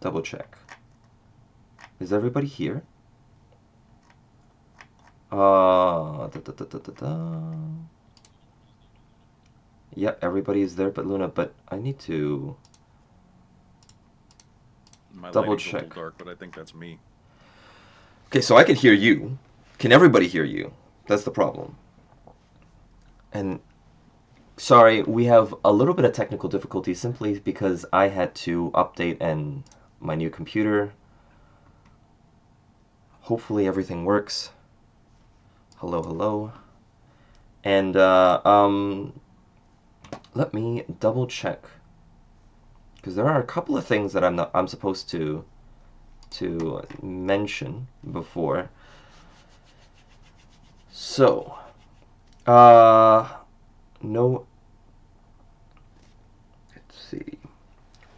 double check. Is everybody here? Yep, everybody is there but Luna, but I need to double check. A little dark, but I think that's me. Okay, so I can hear you. Can everybody hear you? That's the problem. And sorry, we have a little bit of technical difficulty simply because I had to update and my new computer. Hopefully everything works. Hello, hello. And let me double check, because there are a couple of things that I'm supposed to mention before. So, no. Let's see.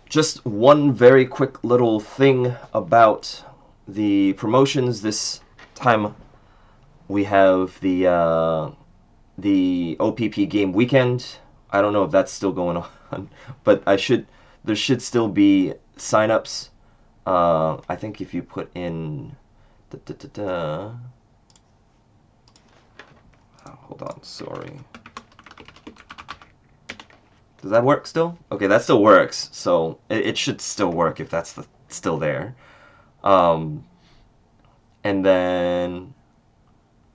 Just one very quick little thing about the promotions. This time we have the OPP game weekend. I don't know if that's still going on, but there should still be signups. I think if you put in hold on, sorry. Does that work still? Okay, that still works. So it should still work if that's still there. And then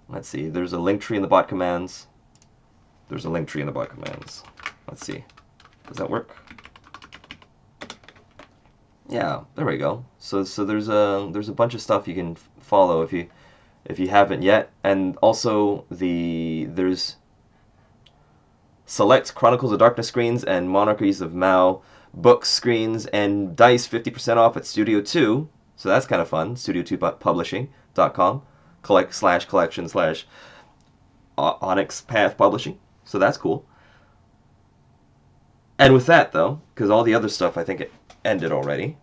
let's see. There's a link tree in the bot commands. There's a link tree in the bot commands. Let's see. Does that work? Yeah, there we go. So there's a bunch of stuff you can follow if you haven't yet, and also there's select Chronicles of Darkness screens and Monarchies of Mao books screens and dice 50% off at Studio 2. So that's kind of fun. Studio2publishing.com /collection/Onyx Path Publishing. So that's cool. And with that, though, because all the other stuff I think it ended already,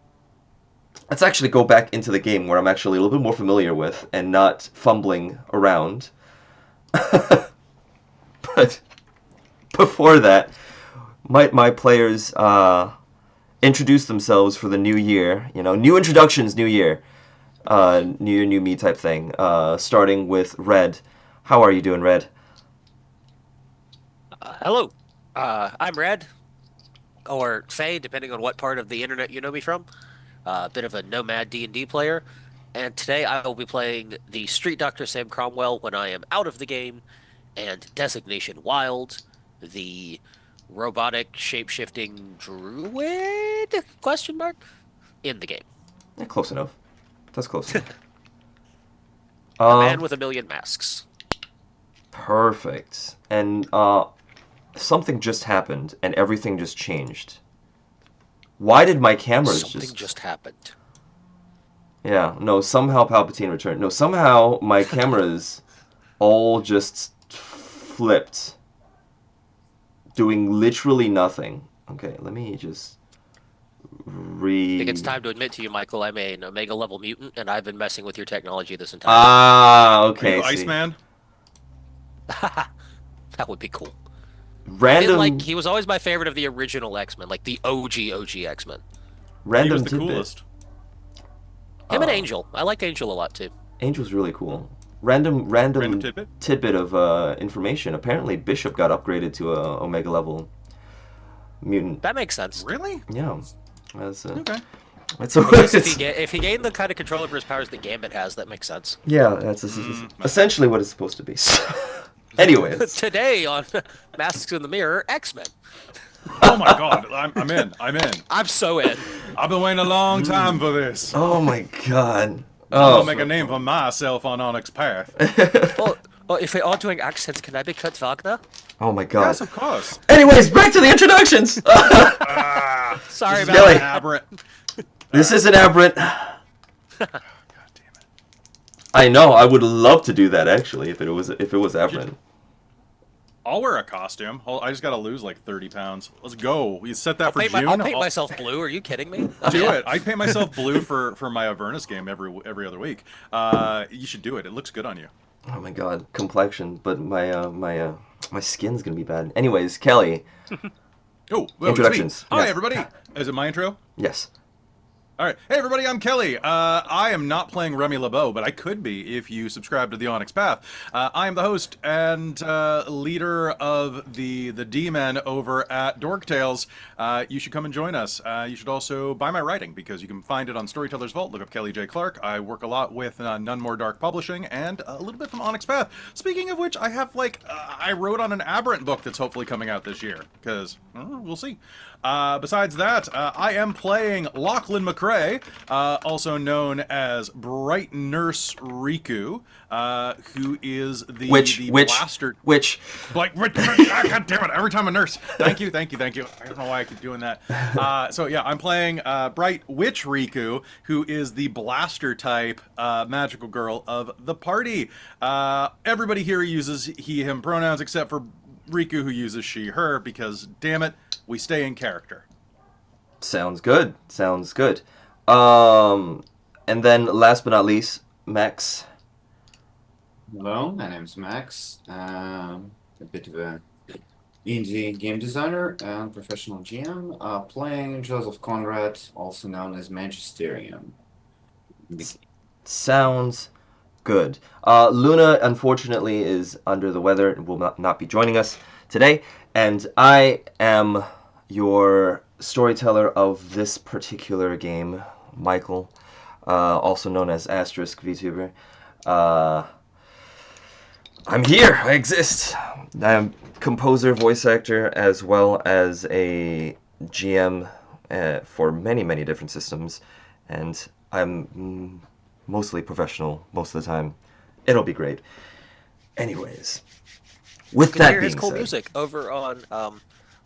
let's actually go back into the game where I'm actually a little bit more familiar with and not fumbling around. But before that, my players introduce themselves for the new year. You know, new introductions, new year. New year, new me type thing. Starting with Red. How are you doing, Red? Hello. I'm Red. Or Faye, depending on what part of the internet you know me from. A bit of a nomad D&D player. And today I will be playing the Street Doctor Sam Cromwell when I am out of the game, and Designation Wild, the robotic shape-shifting druid? Question mark? In the game. Yeah, close enough. That's close enough. A man with a million masks. Perfect. And something just happened and everything just changed. Why did my cameras Something just happened. Yeah, no, somehow Palpatine returned. No, somehow my cameras all just flipped. Doing literally nothing. Okay, let me just I think it's time to admit to you, Michael, I'm an Omega level mutant, and I've been messing with your technology this entire time. Ah, okay. Are you Iceman? That would be cool. Random. He was always my favorite of the original X-Men, like the OG X-Men. Random He was the tidbit. coolest. Him and Angel. I liked Angel a lot too. Angel's really cool. Random tidbit of information. Apparently, Bishop got upgraded to a Omega level mutant. That makes sense. Really? Yeah. That's, okay. That's if he gained the kind of control over his powers that Gambit has, that makes sense. Yeah, that's essentially what it's supposed to be. Anyways. Today on Masks in the Mirror, X-Men. Oh my god, I'm in. I'm so in. I've been waiting a long time for this. Oh my god. I'll make a name for myself on Onyx Path. Well, if we are doing accents, can I be Kurt Wagner? Oh my god. Yes, of course. Anyways, back to the introductions! Sorry about Kelly. that. Aberrant. This is an aberrant. God damn it. I know, I would love to do that actually, if it was aberrant. I'll wear a costume. I just gotta lose like 30 pounds. Let's go. We set that for June. I'll paint myself blue. Are you kidding me? Do it. I paint myself blue for my Avernus game every other week. You should do it. It looks good on you. Oh my god, complexion, but my skin's gonna be bad. Anyways, Kelly. Oh, Introductions. Hi Yes. everybody. Is it my intro? Yes. All right. Hey, everybody, I'm Kelly. I am not playing Remy LeBeau, but I could be if you subscribe to the Onyx Path. I am the host and leader of the D-Men over at Dork Tales. You should come and join us. You should also buy my writing because you can find it on Storyteller's Vault. Look up Kelly J. Clark. I work a lot with None More Dark Publishing and a little bit from Onyx Path. Speaking of which, I have, I wrote on an Aberrant book that's hopefully coming out this year because we'll see. Besides that, I am playing Lachlan McRae, also known as Bright Nurse Riku, who is the blaster. God damn it! Every time a nurse. Thank you. I don't know why I keep doing that. So yeah, I'm playing Bright Witch Riku, who is the blaster type magical girl of the party. Everybody here uses he/him pronouns except for Riku, who uses she/her, because damn it, we stay in character. Sounds good. And then last but not least, Max. Hello, my name's Max. A bit of a indie game designer and professional GM, playing Joseph Conrad, also known as Magisterium. Sounds good. Luna, unfortunately, is under the weather and will not be joining us today. And I am your storyteller of this particular game, Michael, also known as AsteriskVtuber. I'm here. I exist. I'm composer, voice actor, as well as a GM for many different systems. And I'm mostly professional most of the time. It'll be great. Anyways, with You can that hear his being cool said, music over on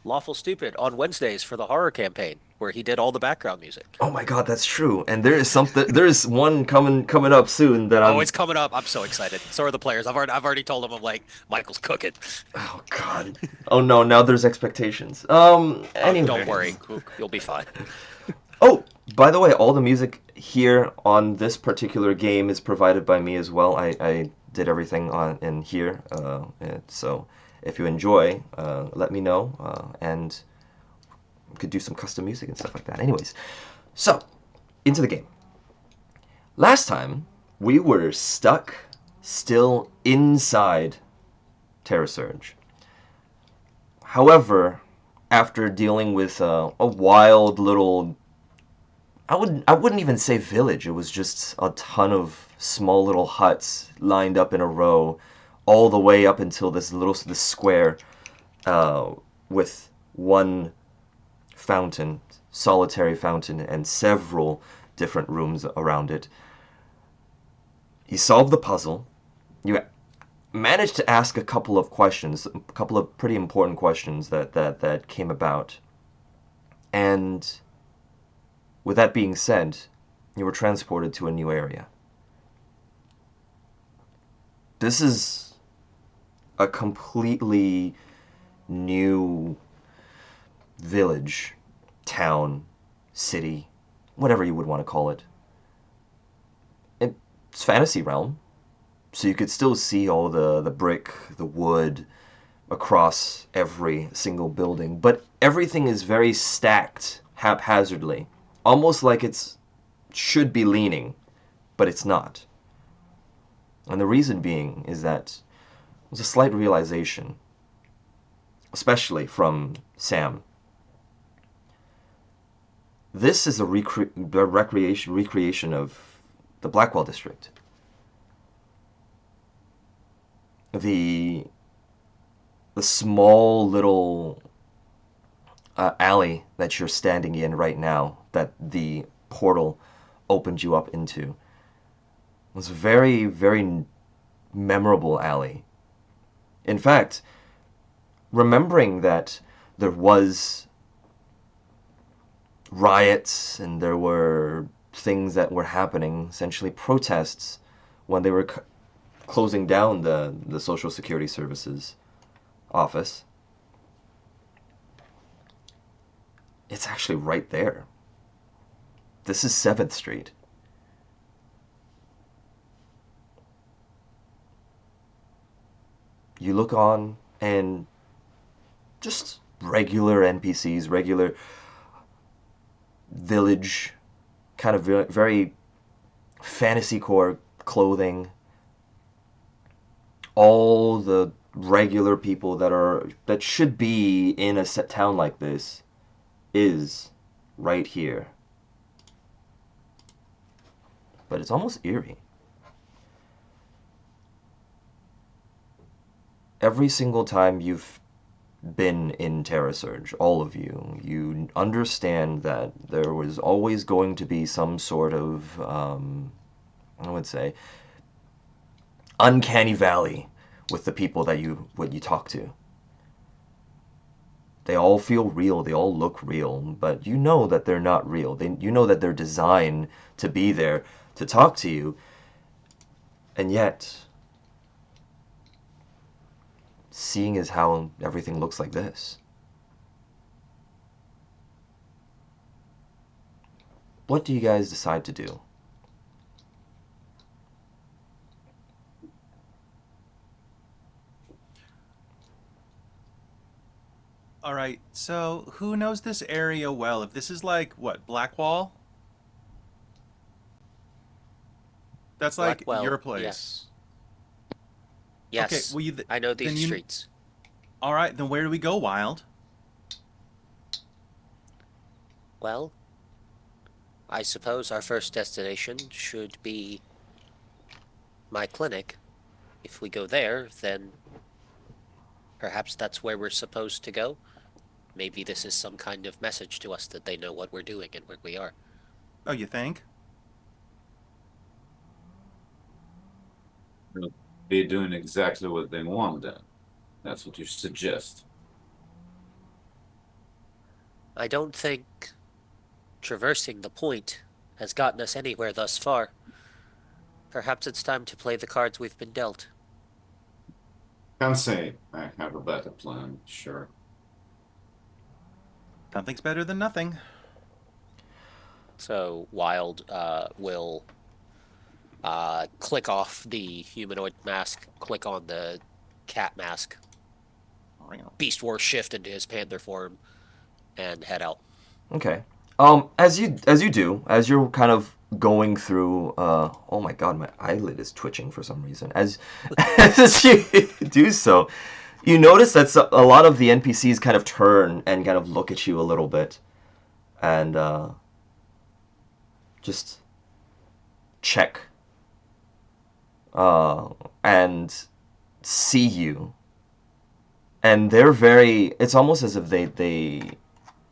Lawful Stupid on Wednesdays for the horror campaign, where he did all the background music. oh my God, that's true. And there is something. There is one coming up soon that I'm. Oh, it's coming up! I'm so excited. So are the players. I've already told them. I'm like, Michael's cooking. Oh God. Oh no. Now there's expectations. Anyway. Don't worry, you'll be fine. Oh, by the way, all the music here on this particular game is provided by me as well. I did everything in here. So if you enjoy, let me know, and we could do some custom music and stuff like that. Anyways, so into the game. Last time we were stuck still inside Terra Surge. However, after dealing with a wild little, I wouldn't even say village. It was just a ton of small little huts lined up in a row, all the way up until this square, with one fountain, solitary fountain, and several different rooms around it. You solved the puzzle. You managed to ask a couple of questions, a couple of pretty important questions that came about, and with that being said, you were transported to a new area. This is a completely new village, town, city, whatever you would want to call it. It's fantasy realm, so you could still see all the brick, the wood, across every single building, but everything is very stacked haphazardly. Almost like it should be leaning, but it's not. And the reason being is that it was a slight realization, especially from Sam. This is a recreation of the Blackwell district. The small little alley that you're standing in right now, that the portal opened you up into, was a very memorable alley. In fact, remembering that there was riots and there were things that were happening, essentially protests, when they were closing down the Social Security Services office. It's actually right there. This is 7th Street. You look on and just regular NPCs, regular village kind of very fantasy core clothing. All the regular people that should be in a set town like this is right here. But it's almost eerie. Every single time you've been in Terra Surge, all of you, you understand that there was always going to be some sort of, I would say, uncanny valley with the people that you talk to. They all feel real, they all look real, but you know that they're not real. You know that they're designed to be there to talk to you, and yet, seeing as how everything looks like this, what do you guys decide to do? All right, so who knows this area well? If this is like, what, Blackwall? That's like Blackwell, your place. yes. Okay, Yes, well, I know then these streets. All right, then where do we go, Wild? Well, I suppose our first destination should be my clinic. If we go there, then perhaps that's where we're supposed to go. Maybe this is some kind of message to us that they know what we're doing and where we are. Oh, you think? They'll be doing exactly what they want then. That's what you suggest. I don't think traversing the point has gotten us anywhere thus far. Perhaps it's time to play the cards we've been dealt. Can't say I have a better plan, sure. Something's better than nothing. So Wild will click off the humanoid mask, click on the cat mask, Beast Wars shift into his panther form, and head out. Okay. As you're kind of going through, oh my god, my eyelid is twitching for some reason. As you do so, you notice that a lot of the NPCs kind of turn and kind of look at you a little bit, and just check, and see you, and they're very. It's almost as if they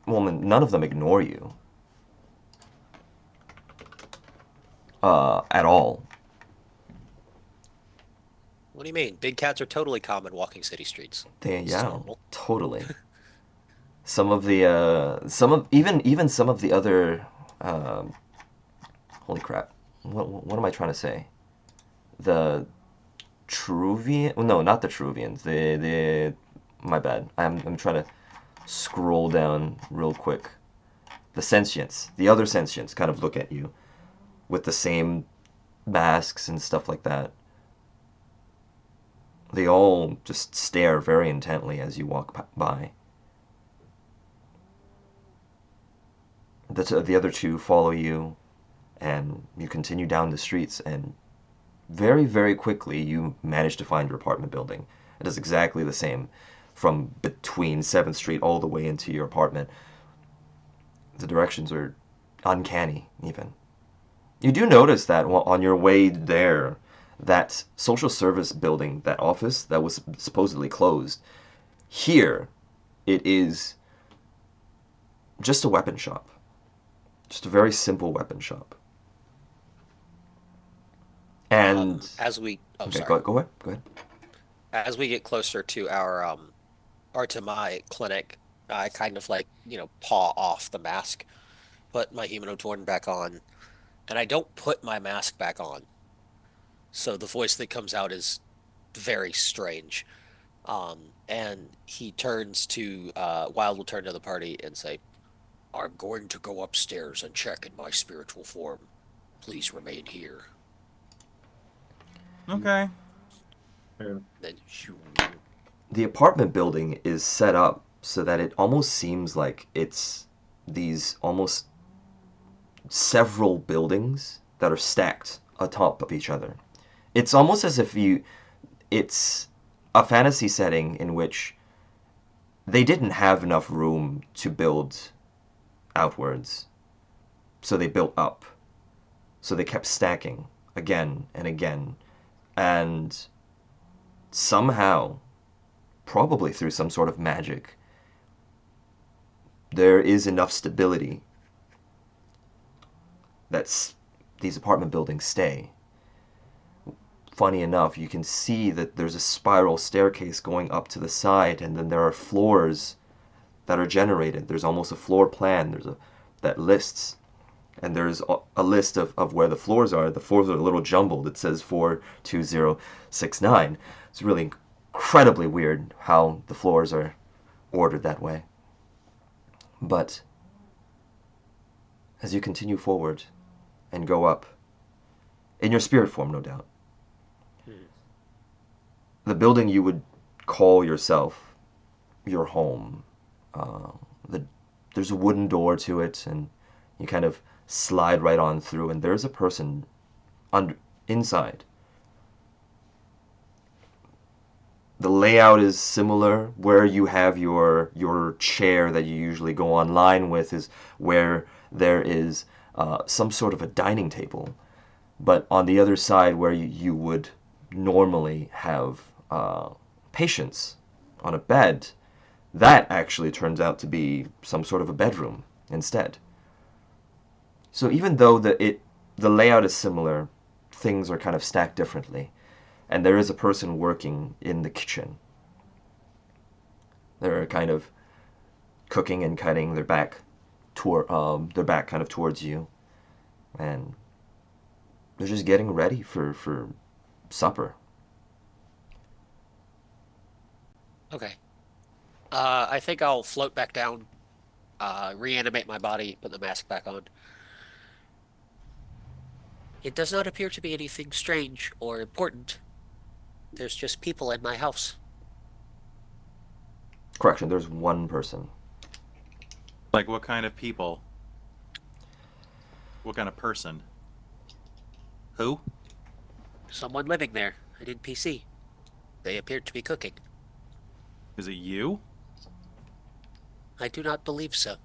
well, none of them ignore you at all. What do you mean? Big cats are totally common walking city streets. It's Yeah, normal. totally. Some of the even some of the other holy crap. What am I trying to say? The Truvian? No, not the Truvians. The my bad. I'm trying to scroll down real quick. The sentients, the other sentients kind of look at you with the same masks and stuff like that. They all just stare very intently as you walk by. The other two follow you, and you continue down the streets, and very, very quickly you manage to find your apartment building. It is exactly the same from between 7th Street all the way into your apartment. The directions are uncanny, even. You do notice that on your way there, that social service building, that office that was supposedly closed, here it is just a weapon shop. Just a very simple weapon shop. And as we okay, sorry. go ahead. As we get closer to our or to my clinic, I kind of like, paw off the mask, put my humanoid torn back on, and I don't put my mask back on. So the voice that comes out is very strange. And he turns to Wild will turn to the party and say, "I'm going to go upstairs and check in my spiritual form. Please remain here." Okay. Then The apartment building is set up so that it almost seems like it's these almost several buildings that are stacked atop of each other. It's almost as if it's a fantasy setting in which they didn't have enough room to build outwards, so they built up. So they kept stacking again and again, and somehow, probably through some sort of magic, there is enough stability that these apartment buildings stay. Funny enough, you can see that there's a spiral staircase going up to the side, and then there are floors that are generated. There's almost a floor plan. That lists, and there's a list of where the floors are. The floors are a little jumbled. It says 42069. It's really incredibly weird how the floors are ordered that way. But as you continue forward and go up, in your spirit form, no doubt, the building you would call yourself your home, there's a wooden door to it, and you kind of slide right on through, and there's a person inside. The layout is similar. Where you have your chair that you usually go online with is where there is some sort of a dining table. But on the other side, where you would normally have patients on a bed, that actually turns out to be some sort of a bedroom instead. So even though the layout is similar, things are kind of stacked differently. And there is a person working in the kitchen. They're kind of cooking and cutting their back kind of towards you, and they're just getting ready for supper. Okay. I think I'll float back down, reanimate my body, put the mask back on. It does not appear to be anything strange or important. There's just people in my house. Correction, there's one person. Like, what kind of people? What kind of person? Who? Someone living there, an NPC. They appeared to be cooking. Is it you? I do not believe so.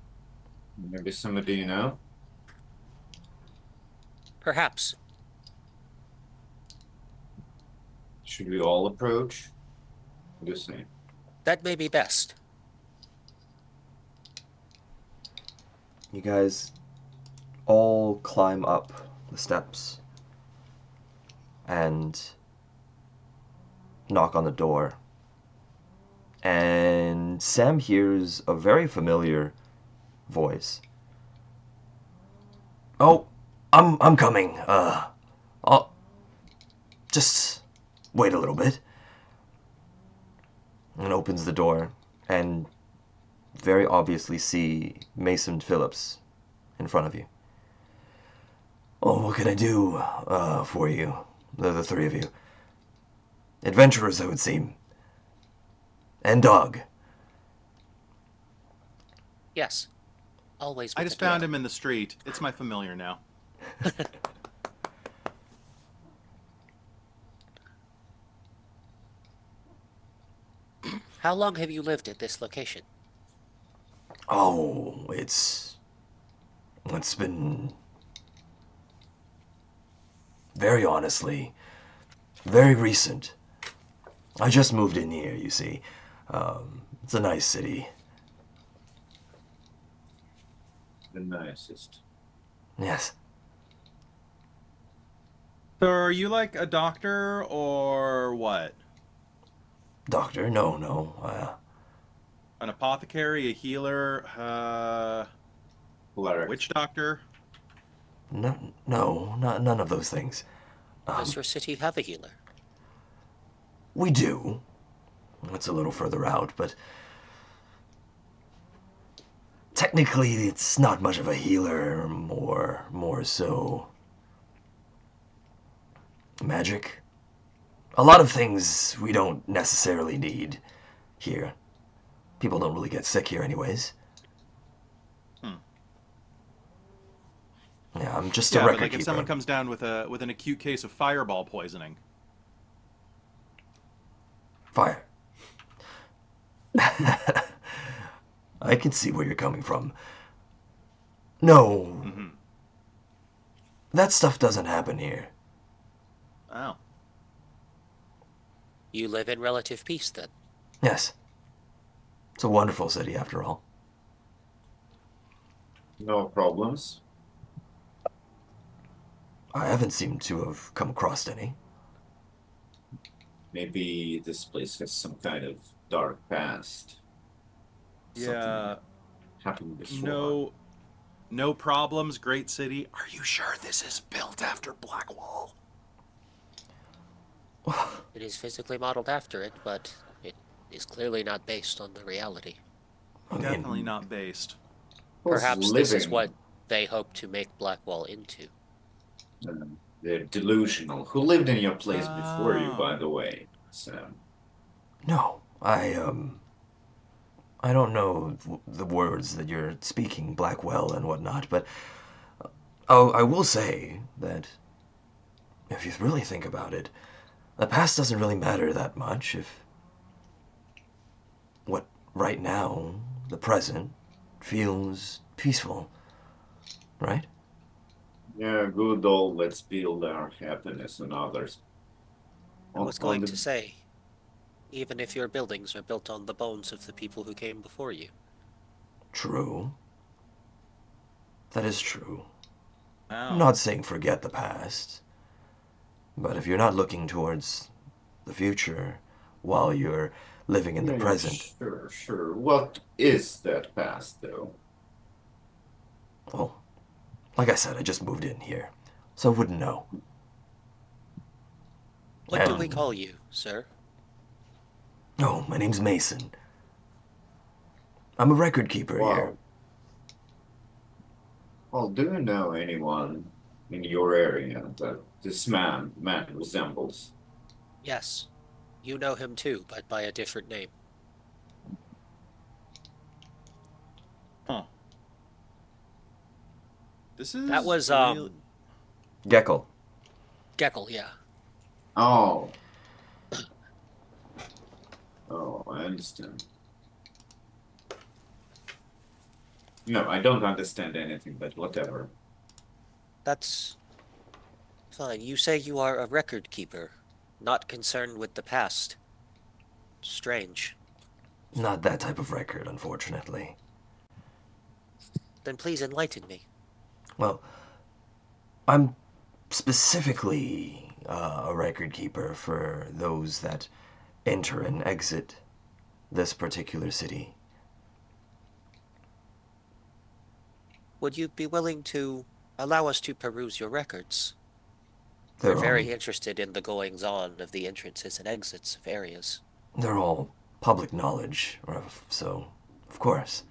Maybe somebody you know? Perhaps. Should we all approach? The same. That may be best. You guys all climb up the steps and knock on the door. And Sam hears a very familiar voice. "Oh, I'm coming. I'll just wait a little bit." And opens the door and very obviously see Mason Phillips in front of you. "Oh, what can I do for you? The three of you. Adventurers, I would seem. And dog." Yes. Always. I just found him in the street. It's my familiar now. How long have you lived at this location? Oh, it's been, very honestly, very recent. I just moved in here, you see. It's a nice city. The nicest. Yes. So are you like a doctor or what? Doctor? No. An apothecary, a healer, Cleric. witch doctor? No, none of those things. Does your city have a healer? We do. It's a little further out, but technically it's not much of a healer, more so magic. A lot of things we don't necessarily need here. People don't really get sick here anyways. Yeah, I'm just a Yeah, but record like if someone keeper. comes down with an acute case of fireball poisoning. Fire. I can see where you're coming from. No, Mm-hmm. that stuff doesn't happen here. Oh. You live in relative peace then. Yes, it's a wonderful city after all. No problems. I haven't seemed to have come across any. Maybe this place has some kind of dark past. Something Yeah. happened before. No problems, great city. Are you sure this is built after Blackwall? It is physically modeled after it, but it is clearly not based on the reality. I Definitely mean, not based. Was Perhaps this is what living. they hope to make Blackwall into. They're delusional. Who lived in your place before you, by Oh. the way? So, no, I don't know the words that you're speaking, Blackwell and whatnot, but I will say that if you really think about it, the past doesn't really matter that much if what right now, the present, feels peaceful, right? yeah, good old let's build our happiness and others. I was On going the to say, even if your buildings are built on the bones of the people who came before you. True. That is true. I'm Oh. not saying forget the past, but if you're not looking towards the future while you're living in the Yeah, present, sure, sure. What is that past, though? well, like I said, I just moved in here, so I wouldn't know. What do we And, call you, sir? oh, my name's Mason. I'm a record keeper here. Wow. Well, do you know anyone in your area that this man resembles? Yes. You know him too, but by a different name. Huh. This That is was, really. Geckel. Geckel, yeah. Oh, oh, I understand. No, I don't understand anything, but whatever. That's fine. You say you are a record keeper, not concerned with the past. Strange. Not that type of record, unfortunately. Then please enlighten me. Well, I'm specifically a record keeper for those that enter and exit this particular city. Would you be willing to allow us to peruse your records? We're They're all very interested in the goings-on of the entrances and exits of areas. they're all public knowledge, so of course.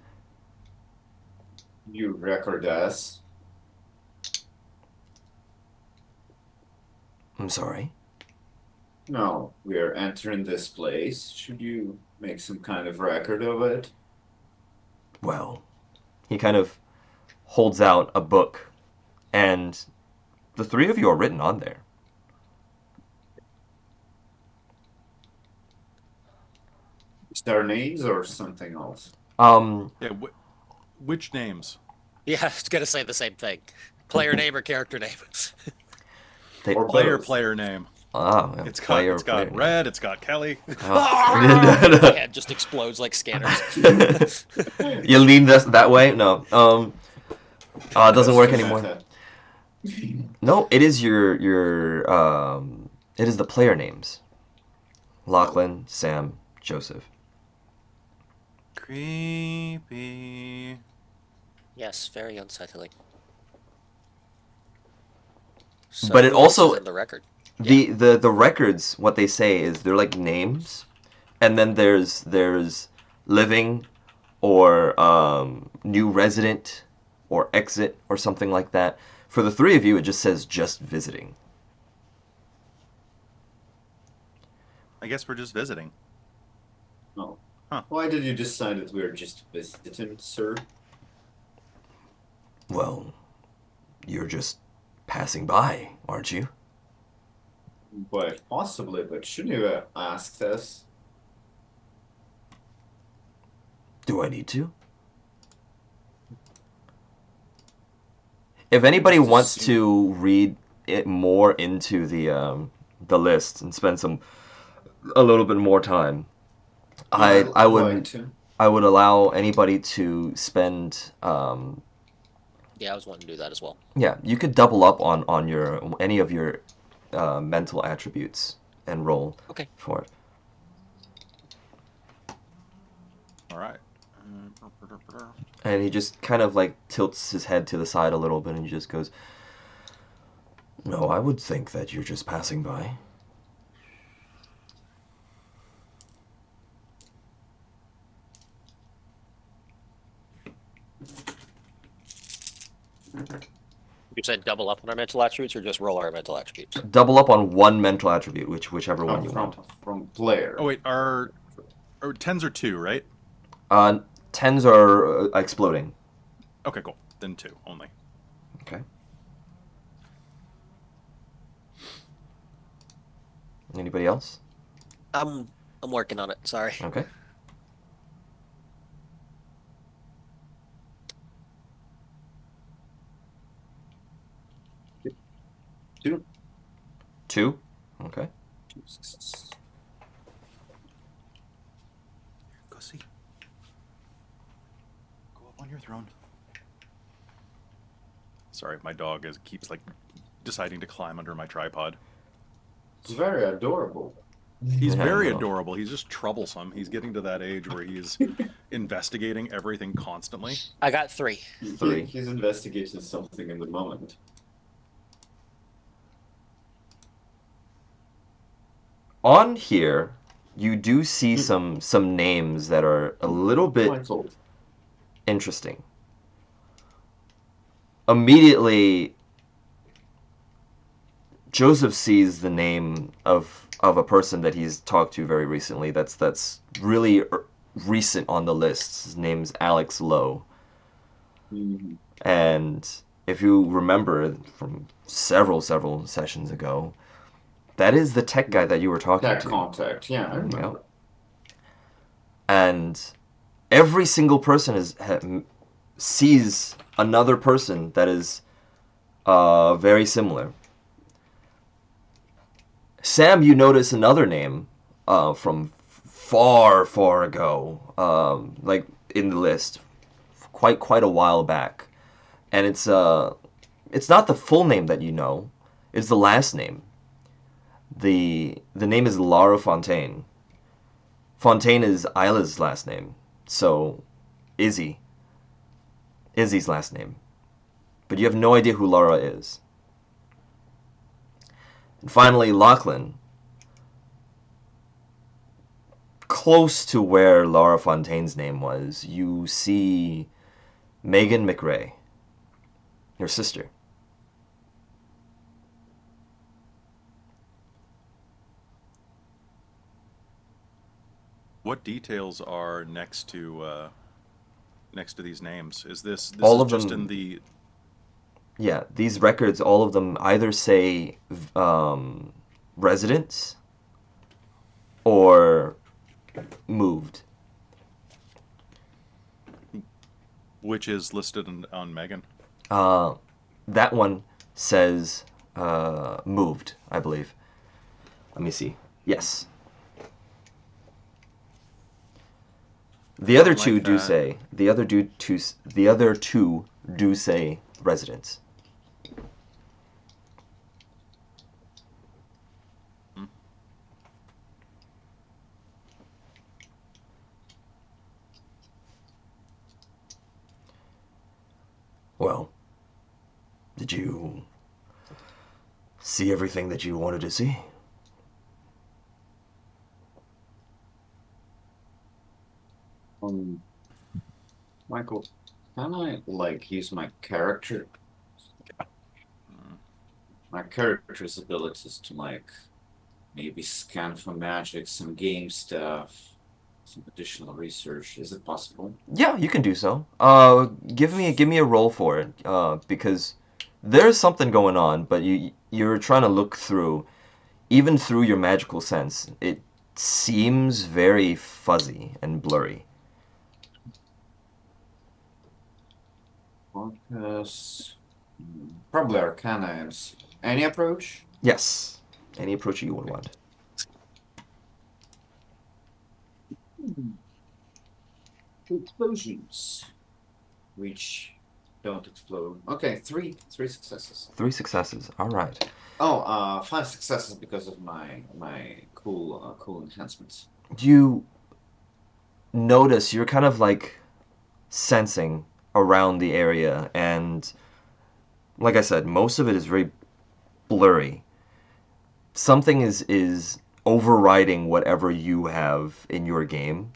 You record us. I'm sorry. No, we are entering this place. Should you make some kind of record of it? Well, he kind of holds out a book, and the three of you are written on there. Is there names or something else? Um, Yeah. Which names? Yeah, I was gonna say the same thing. Player name or character name? they Or both? Player name. yeah, It's got player it's got name. Red. It's got Kelly. My head just explodes like scanners. You lean that way? No. It doesn't That's work too anymore. meta. No, it is it is the player names. Lachlan, Sam, Joseph. Creepy. Yes, very unsettling. So But it who else is also in the record? Yeah. the records, what they say is they're like names, and then there's living or new resident or exit or something like that. For the three of you, it just says just visiting. I guess we're just visiting. Oh. Huh. Why did you decide that we're just visiting, sir? Well, you're just passing by, aren't you? But possibly, but shouldn't you have asked us? Do I need to? If anybody Just wants assume. to read it more into the list and spend a little bit more time, Yeah, I I'd like would to. I would allow anybody to spend Yeah, I was wanting to do that as well. yeah, you could double up on your any of your mental attributes and roll Okay. for it. All right. And he just kind of like tilts his head to the side a little bit and he just goes, "No, I would think that you're just passing by." You said double up on our mental attributes, or just roll our mental attributes? Double up on one mental attribute, whichever one From you from want. from player. Oh wait, our tens are 2, right? Uh, tens are exploding. Okay, cool. Then 2 only. Okay. Anybody else? I'm working on it. Sorry. Okay. Two. 2. Okay. Go see. Go up on your throne. Sorry, my dog keeps like deciding to climb under my tripod. It's very adorable. He's Yeah, very no. adorable. He's just troublesome. He's getting to that age where he's investigating everything constantly. I got 3. Three. He's investigating something in the moment. On here, you do see some names that are a little bit Michael. interesting. Immediately, Joseph sees the name of a person that he's talked to very recently. That's really recent on the list. His name's Alex Lowe. Mhm. And if you remember from several sessions ago, that is the tech guy that you were talking Tech to. contact. Yeah, I remember. Yeah. And every single person sees another person that is very similar. Sam, you notice another name from far ago, like in the list, quite a while back, and it's not the full name that you know; it's the last name. The name is Lara Fontaine. Fontaine is Isla's last name, so Izzy's last name. But you have no idea who Lara is. And finally, Lachlan. Close to where Lara Fontaine's name was, you see Megan McRae, your sister. What details are next to these names? Is this All is of just them- in the Yeah, these records, all of them either say residence or moved. which is listed on Megan? That one says moved, I believe. Let me see. Yes. The other Like two do that. say the other two do say residence. Well, did you see everything that you wanted to see? Michael, can I like use my character's abilities to like maybe scan for magic, some game stuff, some additional research? Is it possible? Yeah, you can do so. Give me a roll for it. Because there's something going on, but you're trying to look through, even through your magical sense. It seems very fuzzy and blurry. Focus. Probably Arcana is any approach. Yes, any approach you would want. Explosions, which don't explode. Okay, three successes. 3 successes. All right. Oh, 5 successes because of my cool enhancements. You notice you're kind of like sensing around the area, and like I said, most of it is very blurry. Something is overriding whatever you have in your game,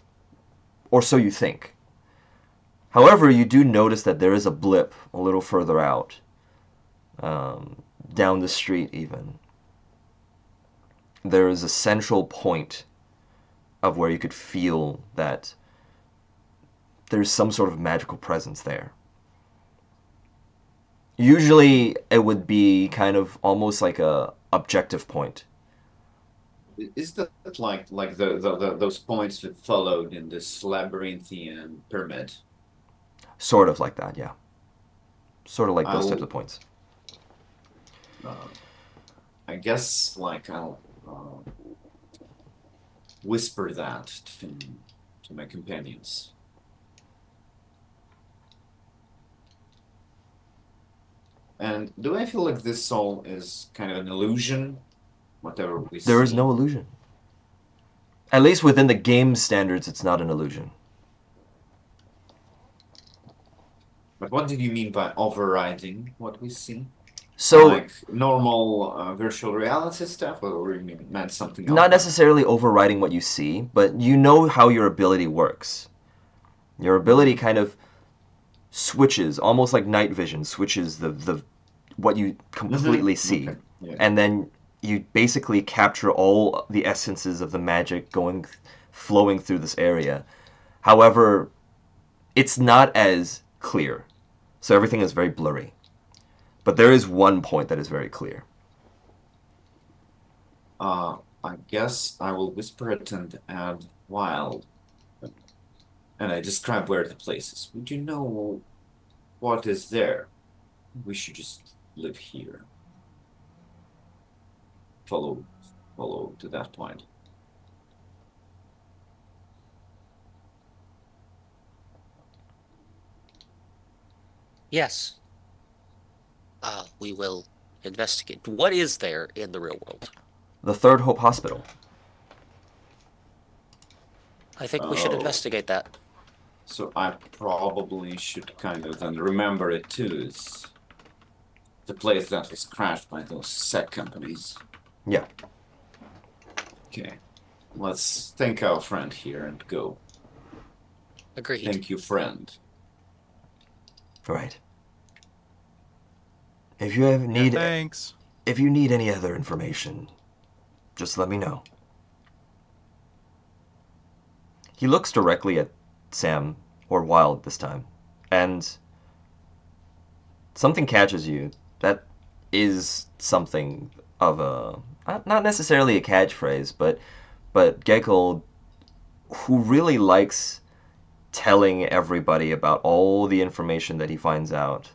or so you think. However, you do notice that there is a blip a little further out, down the street even. There is a central point of where you could feel that there's some sort of magical presence there. Usually it would be kind of almost like a objective point. Is that like those points that followed in this labyrinthian pyramid? Sort of like that, yeah. Sort of like those types I'll of points. uh, I guess like I'll whisper that to my companions. And do I feel like this soul is kind of an illusion? Whatever we There is see. no illusion. At least within the game standards, it's not an illusion. But what did you mean by overriding what we see? So, Like normal virtual reality stuff, or you meant something else not by that? necessarily overriding what you see, but you know how your ability works. Your ability kind of switches, almost like night vision, switches the what you completely see. Okay. Yeah. And then you basically capture all the essences of the magic flowing through this area. However, it's not as clear. So everything is very blurry. But there is one point that is very clear. I guess I will whisper it and add wild. And I describe where the place is. Would you know what is there? We should just live here. Follow to that point. Yes. We will investigate. What is there in the real world? The Third Hope Hospital. I think we should Oh, investigate that. so I probably should kind of then remember it too. It's the place that was crashed by those sec companies. Yeah. Okay. Let's thank our friend here and go. Agreed. Thank you, friend. Right. If you ever need Thanks. if you need any other information, just let me know. He looks directly at Sam, or Wild this time, and something catches you. That is something of a not necessarily a catchphrase, but Gecko, who really likes telling everybody about all the information that he finds out,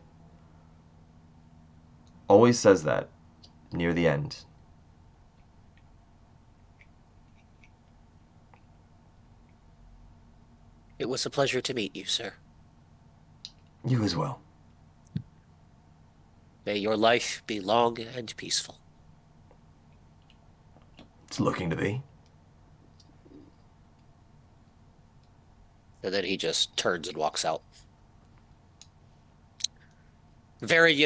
always says that near the end. It was a pleasure to meet you, sir. You as well. May your life be long and peaceful. It's looking to be. And then he just turns and walks out. Very,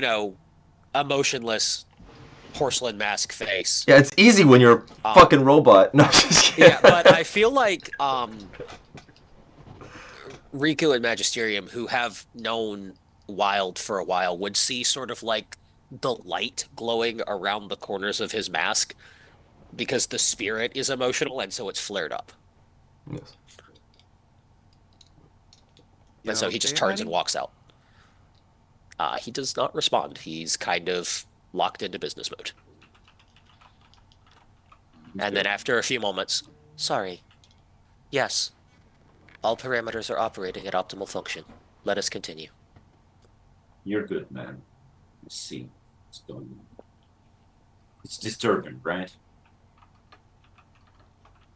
emotionless porcelain mask face. Yeah, it's easy when you're a fucking robot. No, just kidding. Yeah, but I feel like Riku and Magisterium, who have known Wild for a while, would see sort of like the light glowing around the corners of his mask because the spirit is emotional and so it's flared up. Yes. And so he just turns and walks out. He does not respond. He's kind of locked into business mode. And then Okay. after a few moments, sorry. Yes, all parameters are operating at optimal function. Let us continue. You're good, man. Let's see what's going on. It's disturbing, right?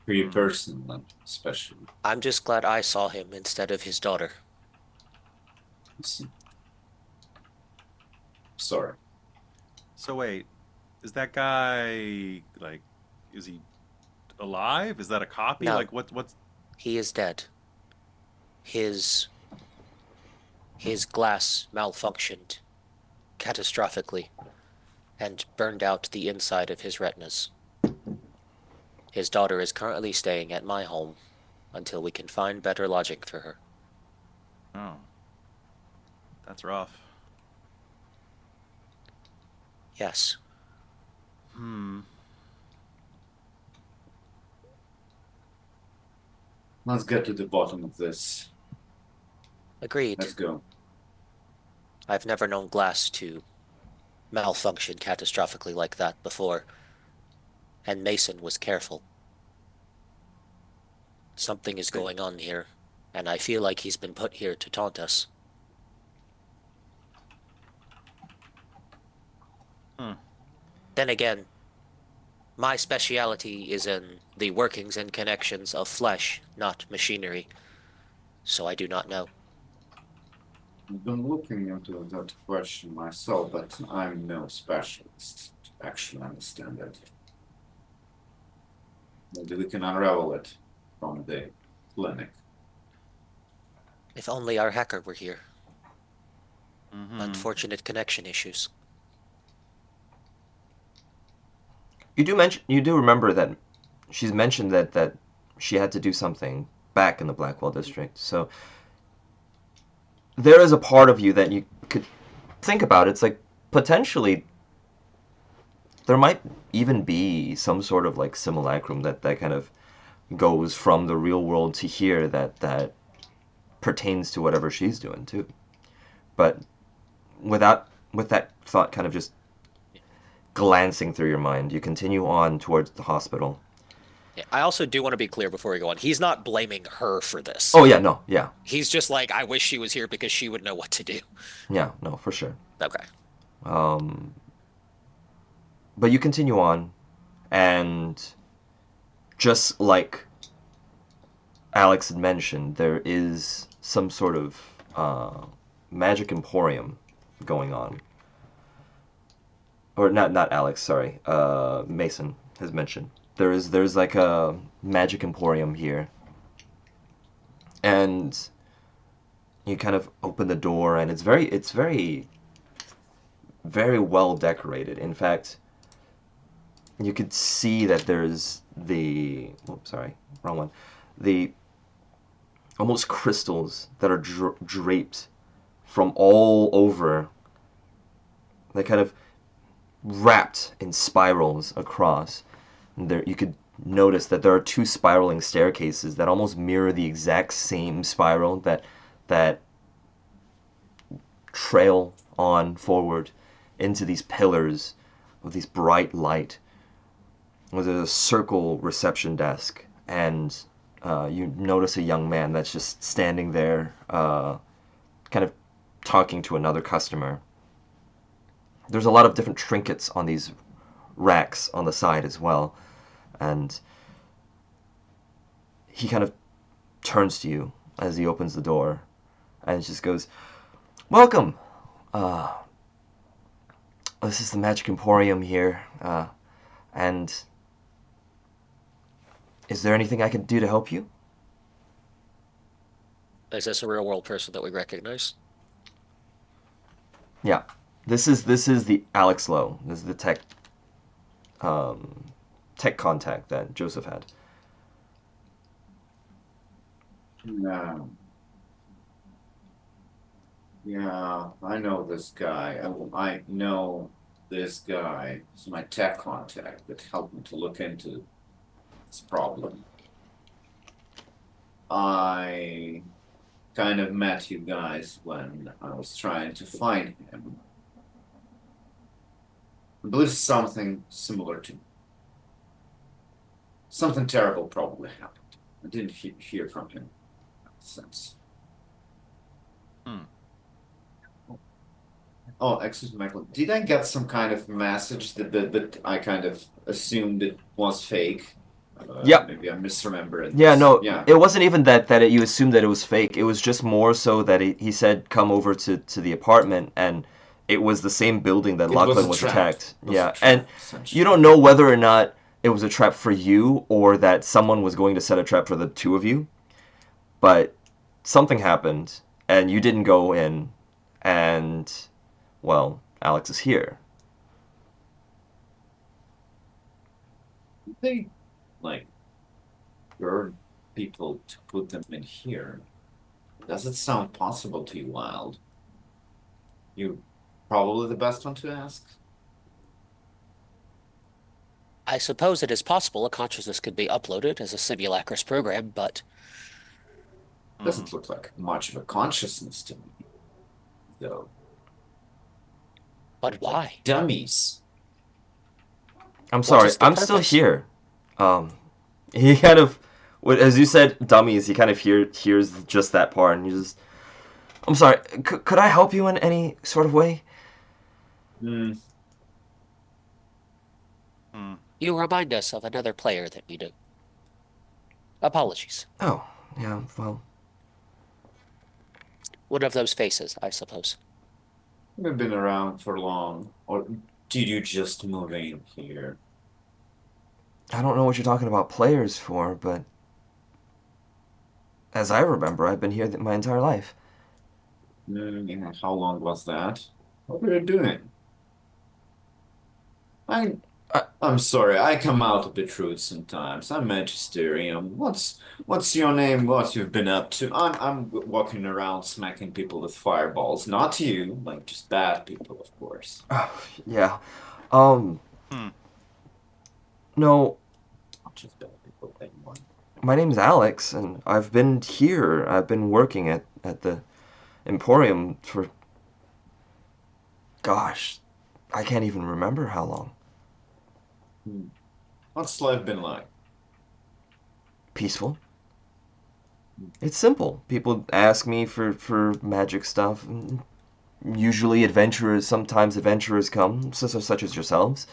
For you personally, especially. I'm just glad I saw him instead of his daughter. Let's see. Sorry. So wait, is that guy like, is he alive? Is that a copy? No. Like what's He is dead. His glass malfunctioned catastrophically and burned out the inside of his retinas. His daughter is currently staying at my home until we can find better lodging for her. Oh. That's rough. Yes. Let's get to the bottom of this. Agreed. Let's go. I've never known glass to malfunction catastrophically like that before. And Mason was careful. Something is going on here, and I feel like he's been put here to taunt us. Then again, my speciality is in the workings and connections of flesh, not machinery, so I do not know. I've been looking into that question myself, but I'm no specialist to actually understand it. Maybe we can unravel it from the clinic. If only our hacker were here. Unfortunate connection issues. You do remember that she's mentioned that she had to do something back in the Blackwell district. So there is a part of you that you could think about. It's like potentially there might even be some sort of like simulacrum that kind of goes from the real world to here that pertains to whatever she's doing too. But with that thought kind of just glancing through your mind, you continue on towards the hospital. Yeah, I also do want to be clear before we go on. He's not blaming her for this. Oh yeah, no, yeah, He's just like, I wish she was here because she would know what to do. yeah, no, for sure. Okay. But you continue on, and just like Alex had mentioned, there is some sort of magic emporium going on. Or not Alex, sorry. Mason has mentioned. There's like a magic emporium here. And you kind of open the door and it's very very well decorated. In fact, you could see that there's the sorry, wrong one. The almost crystals that are draped from all over. They kind of wrapped in spirals across. And there you could notice that there are two spiraling staircases that almost mirror the exact same spiral that trail on forward into these pillars of these bright light. There's a circle reception desk, and you notice a young man that's just standing there, kind of talking to another customer. There's a lot of different trinkets on these racks on the side as well, and he kind of turns to you as he opens the door, and just goes, "Welcome. This is the Magic Emporium here, and is there anything I can do to help you?" Is this a real world person that we recognize? Yeah, this is the Alex Lowe. This is the tech contact that Joseph had. No. Yeah, I know this guy. I know this guy. He's my tech contact that helped me to look into this problem. I kind of met you guys when I was trying to find him. I believe something similar to something terrible probably happened. I didn't hear from him since. Hmm. Oh, excuse me, Michael. Did I get some kind of message that I kind of assumed it was fake? Yep. Maybe I misremembered Yeah, this. no, Yeah. it wasn't even that you assumed that it was fake. It was just more so that he said come over to the apartment, and it was the same building that It was Lachlan a was trap. attacked. It was a Yeah, and trap, you essentially. don't know whether or not it was a trap for you or that someone was going to set a trap for the two of you, but something happened, and you didn't go in, and, well, Alex is here. They like burn people to put them in here. Does it sound possible to you, Wild? You probably the best one to ask. I suppose it is possible a consciousness could be uploaded as a simulacrous program, but Hmm. Doesn't look like much of a consciousness to me, though. but Like why? dummies. I'm What sorry, is the I'm still purpose? here. Um, he kind of, as you said, dummies. He kind of hears just that part, and you just. I'm sorry. Could I help you in any sort of way? Hmm. Hmm. You remind us of another player that we knew. Apologies. Oh, yeah. Well, One of those faces, I suppose. We've been around for long. Or did you just move in here? I don't know what you're talking about players for, but as I remember, I've been here my entire life. Yeah, how long was that? What were you doing? I Uh, I'm sorry, I come out a bit rude sometimes. I'm Magisterium. What's your name? What you've been up to? I'm walking around smacking people with fireballs. Not you, like just bad people, of course. yeah. Um, Hmm. no, Not just bad people, anyone. my name's Alex, and I've been here. I've been working at the Emporium for, gosh, I can't even remember how long. Hmm. What's life been like? Peaceful. It's simple. People ask me for magic stuff. Usually adventurers, sometimes adventurers come, such as yourselves.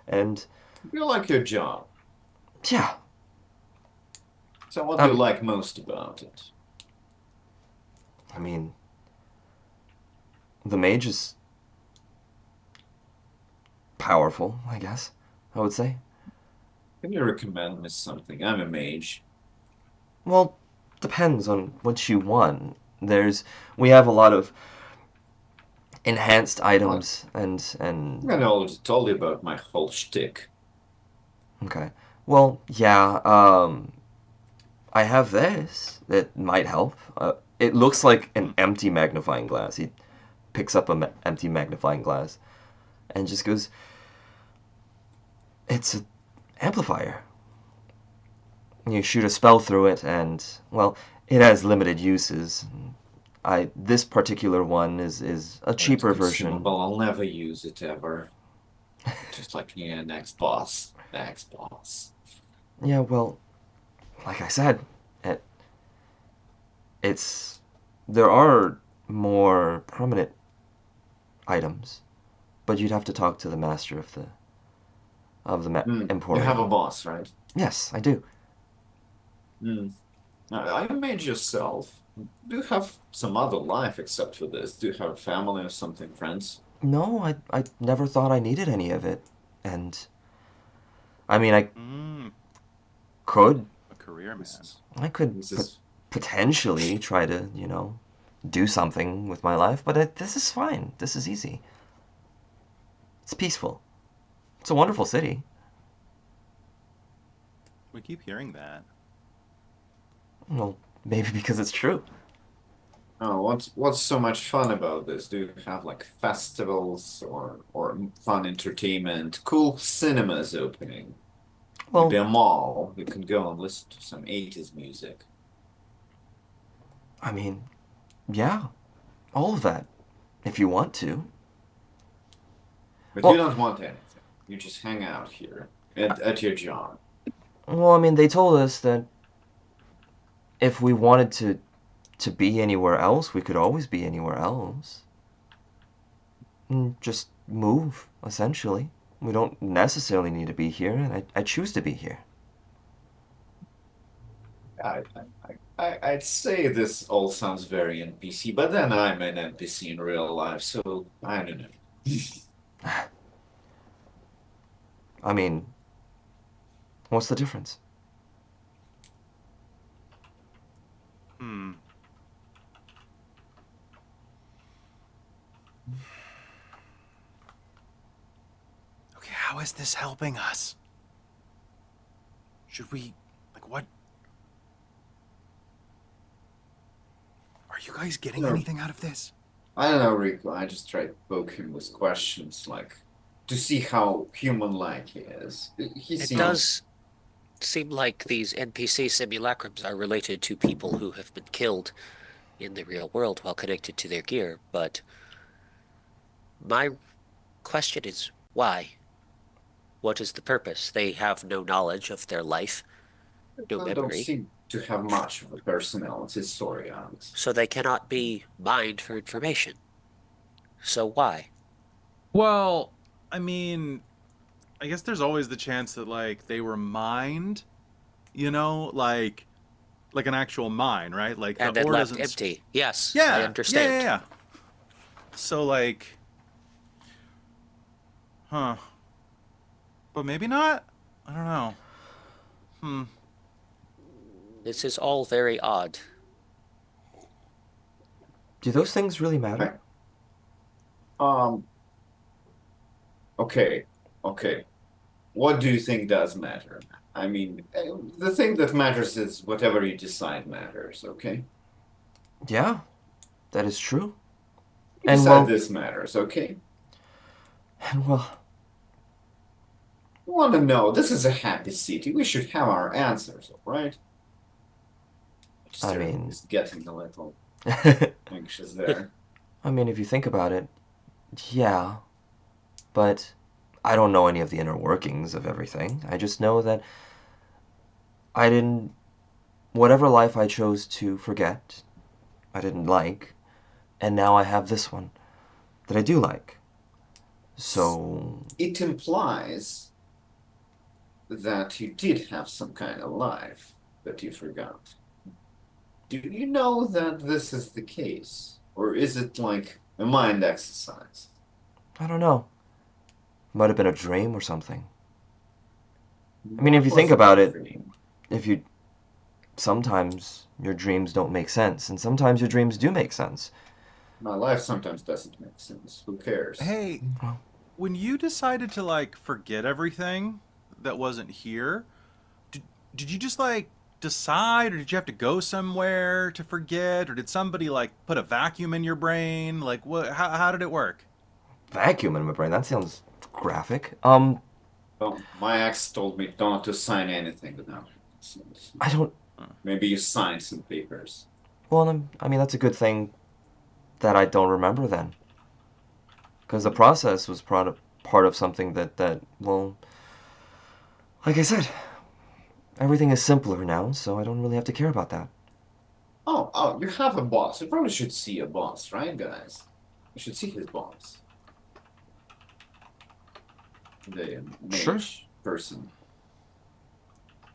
And You like your job. yeah, So what do you um, like most about it? I mean, the mage is powerful, I guess, I would say. Can you recommend me something? I'm a mage. Well, depends on what you want. We have a lot of enhanced I, items I already told you about my whole shtick. okay. Well, yeah, I have this that might help. It looks like Hmm. an empty magnifying glass. He picks up an empty magnifying glass and just goes, "It's an amplifier." You shoot a spell through it, and well, it has limited uses. I This particular one is a It's cheaper version. consumable. I'll never use it ever. Just like yeah, next boss. Next boss. Yeah, well, like I said, it, it's there are more permanent items, but you'd have to talk to the master of the You have a Emporium. boss, right? Yes, I do. Hmm. I made yourself. Do you have some other life except for this? Do you have a family or something, friends? No, I never thought I needed any of it, and I mean, Hmm. could A career This man. is I could this is potentially try to do something with my life, but this is fine. This is easy. It's peaceful. It's a wonderful city. We keep hearing that. Well, maybe because it's true. Oh, what's so much fun about this? Do you have like festivals or fun entertainment? Cool cinemas opening. Maybe Well, a mall. You can go and listen to some 80s music. I mean, Yeah, all of that, if you want to. But you Well, don't want anything. You just hang out here at your job. I mean, they told us that if we wanted to be anywhere else, we could always be anywhere else. Just move, essentially. We don't necessarily need to be here, and I choose to be here. I'd say this all sounds very NPC, but then I'm an NPC in real life, so I don't know. I mean, what's the difference? Hmm. Okay, how is this helping us? Should we, like, what? Are you guys getting No. anything out of this? I don't know, Rico. I just try to poke him with questions, like to see how human-like he is. He It seems. does seem like these NPC simulacrums are related to people who have been killed in the real world while connected to their gear, but my question is why? What is the purpose? They have no knowledge of their life, no Don't memory, seem to have much of a personality, sorry, Alex. so they cannot be mined for information. So why? Well, I mean, I guess there's always the chance that like they were mined, like an actual mine, right? Like the And then ore left doesn't. empty. Yes, I Yeah, yeah, yeah, understand. yeah. So like, huh? But maybe not. I don't know. Hmm. This is all very odd. Do those things really matter? Okay. Um, okay, okay. What do you think does matter? I mean, the thing that matters is whatever you decide matters, okay? Yeah, that is true. You And decide well, this matters, okay? and well, You want to know, this is a happy city. We should have our answers, all right? I Asterisk mean, is getting a little I anxious there. mean, if you think about it, yeah, but I don't know any of the inner workings of everything. I just know that I didn't, whatever life I chose to forget, I didn't like, and now I have this one that I do like. So, It implies that you did have some kind of life that you forgot. Do you know that this is the case? Or is it like a mind exercise? I don't know. Might have been a dream or something. I mean, if What you think was about that it, dream? if you sometimes your dreams don't make sense, and sometimes your dreams do make sense. My life sometimes doesn't make sense. Who cares? Hey, Well, when you decided to like forget everything that wasn't here, did, did you just like decide, or did you have to go somewhere to forget, or did somebody like put a vacuum in your brain? Like what? How did it work? vacuum in my brain. That sounds graphic. Well, my ex told me not to sign anything now. I don't. Maybe you signed some papers. Well, I mean, that's a good thing that I don't remember then, because the process was part of something that well, like I said, everything is simpler now, so I don't really have to care about that. Oh, you have a boss. You probably should see a boss, right, guys? You should see his boss. The Sure. mage person.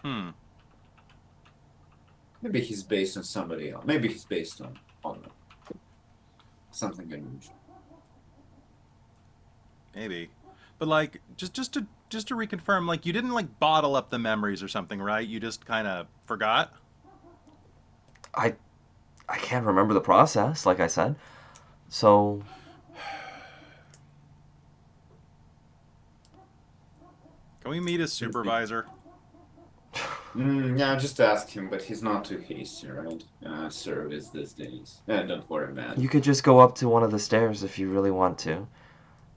Hmm. Maybe he's based on somebody else. Maybe he's based on something unusual. Maybe. But like just to reconfirm, like you didn't like bottle up the memories or something, right? You just kind of forgot. I I can't remember the process, like I said. So Can we meet a supervisor? Yeah, just ask him, but he's not too hasty, right? Service these days. Don't worry, man. you could just go up to one of the stairs if you really want to.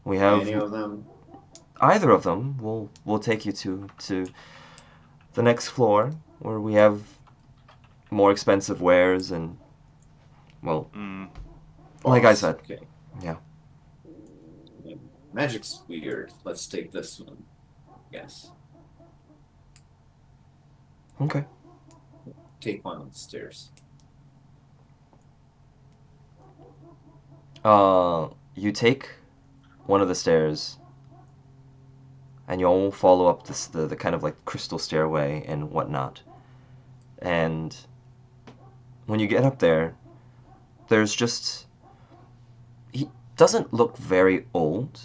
We have Any of them? either of them. Will take you to the next floor where we have more expensive wares and Well, Mm. like I Boss, said, okay. yeah. Magic's weird. Let's take this one. Yes. Okay. Take one on the stairs. You take one of the stairs, and you all follow up the kind of like crystal stairway and whatnot. And when you get up there, there's just he doesn't look very old.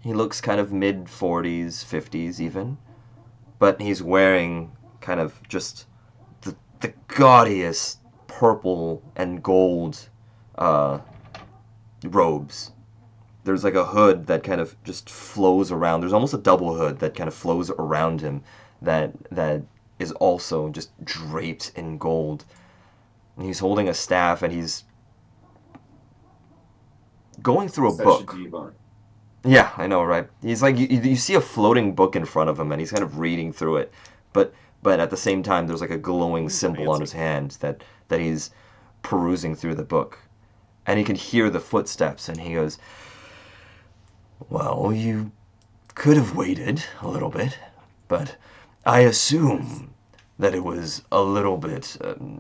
He looks kind of mid 40s, 50s even, but he's wearing kind of just the gaudiest purple and gold uh, robes. There's like a hood that kind of just flows around. There's almost a double hood that kind of flows around him that is also just draped in gold. And he's holding a staff and he's going through a Such a book. diva. Yeah, I know, right? He's like you see a floating book in front of him and he's kind of reading through it. But at the same time there's like a glowing Ooh, symbol on fancy. his hand that he's perusing through the book. And he can hear the footsteps and he goes, "Well, you could have waited a little bit, but I assume that it was a little bit.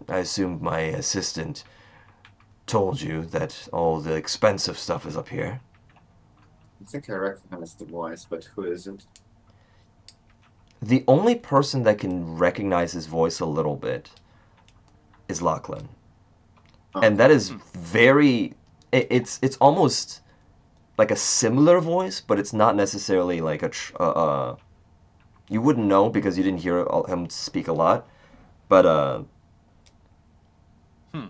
I assume my assistant told you that all the expensive stuff is up here." I think I recognize the voice, but who is it? The only person that can recognize his voice a little bit is Lachlan. And Okay. that is very. It's almost like a similar voice, but it's not necessarily like you wouldn't know because you didn't hear him speak a lot. But Hmm.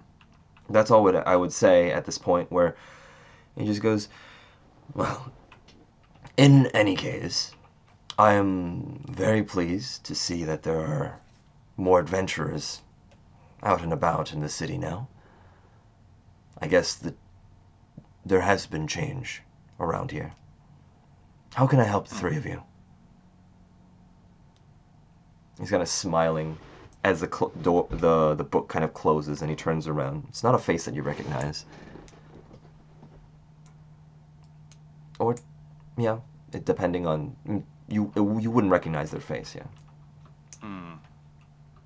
that's all what I would say at this point, where he just goes, "Well, in any case, I am very pleased to see that there are more adventurers out and about in the city now. I guess that there has been change around here. How can I help the three of you?" He's kind of smiling as the book kind of closes and he turns around. It's not a face that you recognize. Or, yeah, depending on you wouldn't recognize their face, yeah. Hmm.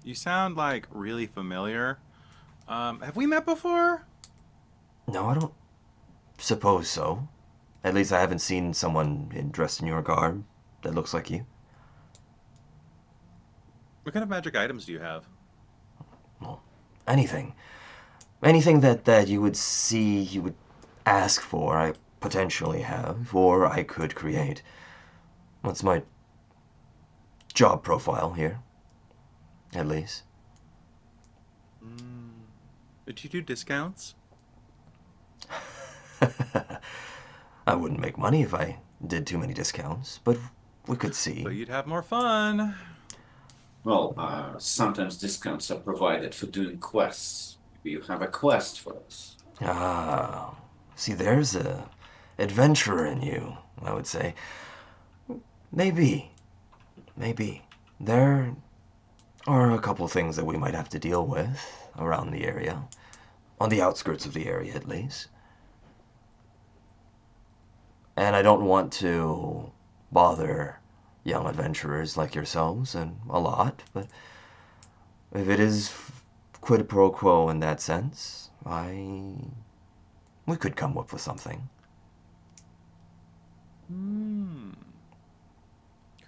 You sound like really familiar. Have we met before? No, I don't suppose so. At least I haven't seen someone dressed in your garb that looks like you. What kind of magic items do you have? Well, anything. Anything that you would see, you would ask for, I potentially have, or I could create. That's my job profile here, at least. Mm. Did you do discounts? I wouldn't make money if I did too many discounts, but we could see. But you'd have more fun. Well, sometimes discounts are provided for doing quests. Maybe you have a quest for us. Ah, see, there's a adventurer in you, I would say. Maybe, maybe. There are a couple things that we might have to deal with around the area. On the outskirts of the area, at least. And I don't want to bother young adventurers like yourselves and a lot, but if it is quid pro quo in that sense, we could come up with something. Hmm.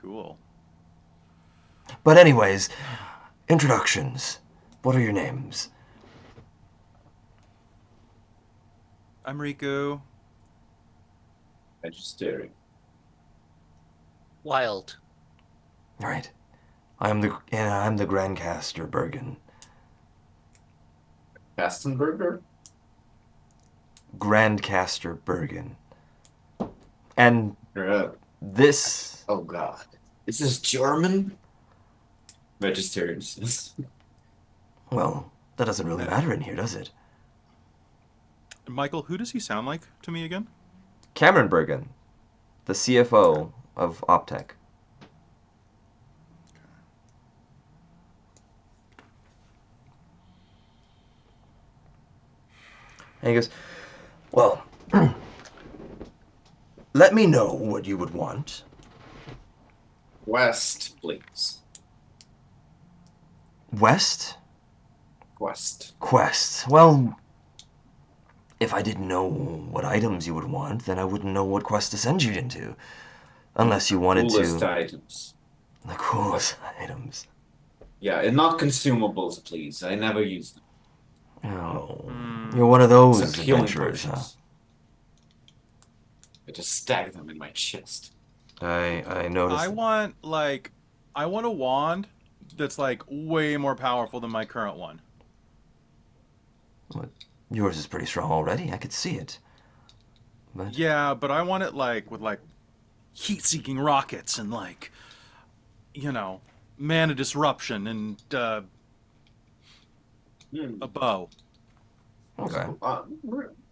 Cool. But anyways, introductions. What are your names? I'm Riku. Registering. Wild. Right. I'm the Grandcaster Bergen. Kastenberger? Grandcaster Bergen. And Uh, this oh god. Is this German? Vegetarians. well, that doesn't really matter in here, does it? Michael, who does he sound like to me again? Cameron Bergen, the CFO of Optech. And he goes, well, let me know what you would want. Quest, please. West? Quest. Quest. Well, if I didn't know what items you would want, then I wouldn't know what quest to send you into. Unless you wanted Coolest to... items. The coolest items. Yeah, and not consumables, please. I never use them. Oh, you're one of those Some healing adventurers, huh? potions. I just stack them in my chest. I noticed. I want a wand that's like way more powerful than my current one. What? Yours is pretty strong already. I could see it. But Yeah, but I want it like with like heat-seeking rockets and like, you know, mana disruption and a bow. okay.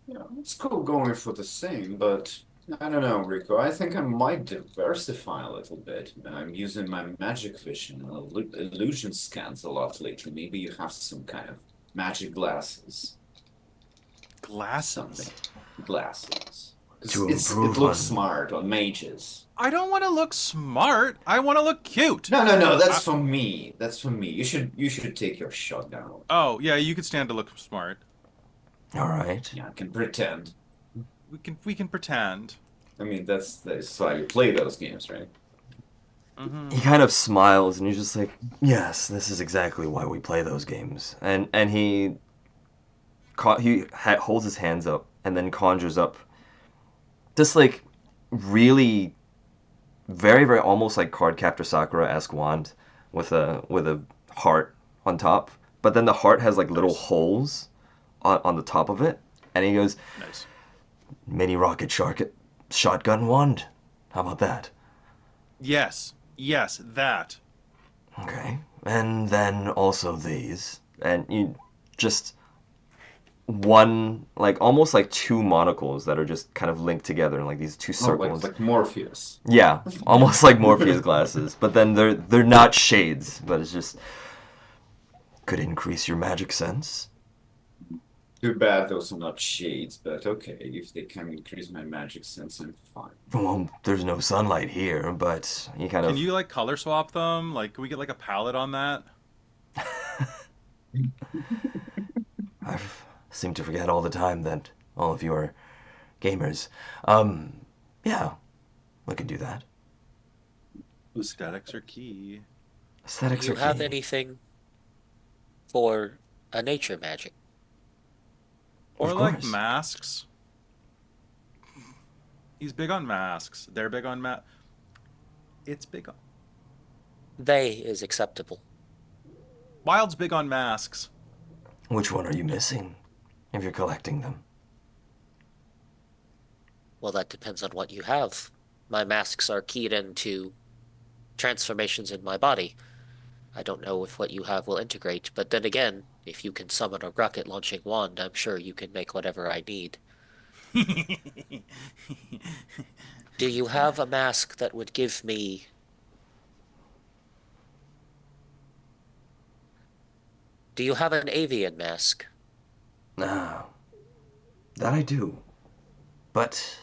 Yeah, it's cool going for the same, but I don't know, Rico. I think I might diversify a little bit. I'm using my magic vision and illusion scans a lot lately. Maybe you have some kind of magic glasses. Glasses. Something. Glasses. To It improve looks on- smart on mages. I don't want to look smart. I want to look cute. No, that's for me. That's for me. You should take your shot now. Oh, yeah, you could stand to look smart. All right. Yeah, I can pretend. We can pretend. I mean, that's why you play those games, right? He kind of smiles and he's just like, "Yes, this is exactly why we play those games." And he holds his hands up and then conjures up this like really very very almost like Cardcaptor Sakura-esque wand with a heart on top, but then the heart has like little holes on the top of it, and he goes, Nice. "Mini rocket shotgun wand. How about that?" Yes, that. Okay. And then also these. And you just one, like almost like two monocles that are just kind of linked together in like these two circles. Like Morpheus. Yeah, almost like Morpheus glasses. But then they're not shades, but it's just could increase your magic sense. Too bad those are not shades, but okay, if they can increase my magic sense, I'm fine. Well, there's no sunlight here, but you kind of Can you like color swap them? Like, can we get like a palette on that? I seem to forget all the time that all of you are gamers. Yeah, we could do that. Aesthetics are key. Aesthetics Do you are have key. anything for a nature magic? Or Of like course. masks. He's big on masks. They're big on It's big on... They is acceptable. Wild's big on masks. Which one are you missing if you're collecting them? Well, that depends on what you have. My masks are keyed into transformations in my body. I don't know if what you have will integrate, but then again, if you can summon a rocket launching wand, I'm sure you can make whatever I need. Do you have a mask that would give me... Do you have an avian mask? Ah, that I do. But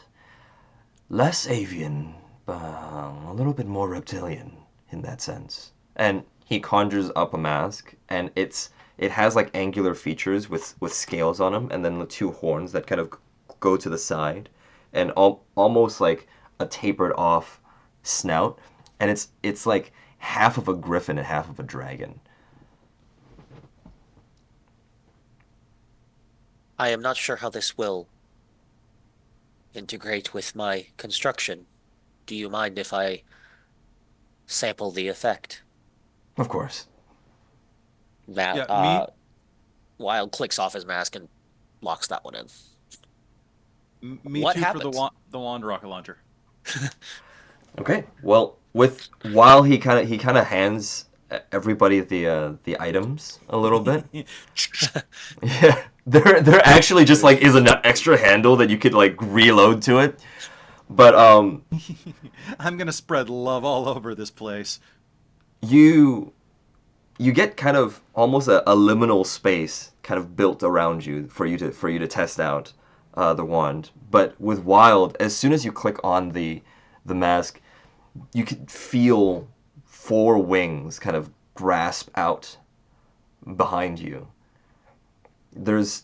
less avian, a little bit more reptilian in that sense. And he conjures up a mask, and it has like angular features with scales on them, and then the two horns that kind of go to the side, and almost like a tapered off snout, and it's like half of a griffin and half of a dragon. I am not sure how this will integrate with my construction. Do you mind if I sample the effect? Of course. That Yeah, Wild clicks off his mask and locks that one in. me What too happens? for the wand rocket launcher. Okay. Well, while he kind of hands everybody the items a little bit. Yeah, there actually just like is an extra handle that you could like reload to it. But I'm gonna spread love all over this place. you you get kind of almost a liminal space kind of built around you for you to test out the wand. But with Wild, as soon as you click on the mask, you can feel four wings kind of grasp out behind you. There's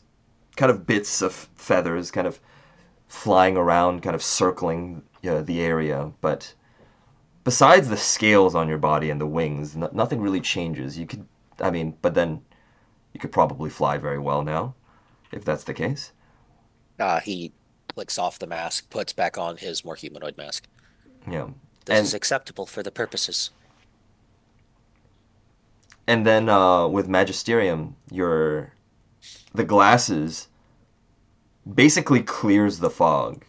kind of bits of feathers kind of flying around, kind of circling the area, but besides the scales on your body and the wings, nothing really changes. But then you could probably fly very well now, if that's the case. He flicks off the mask, puts back on his more humanoid mask. Yeah. This is acceptable for the purposes. And then with Magisterium, the glasses basically clears the fog,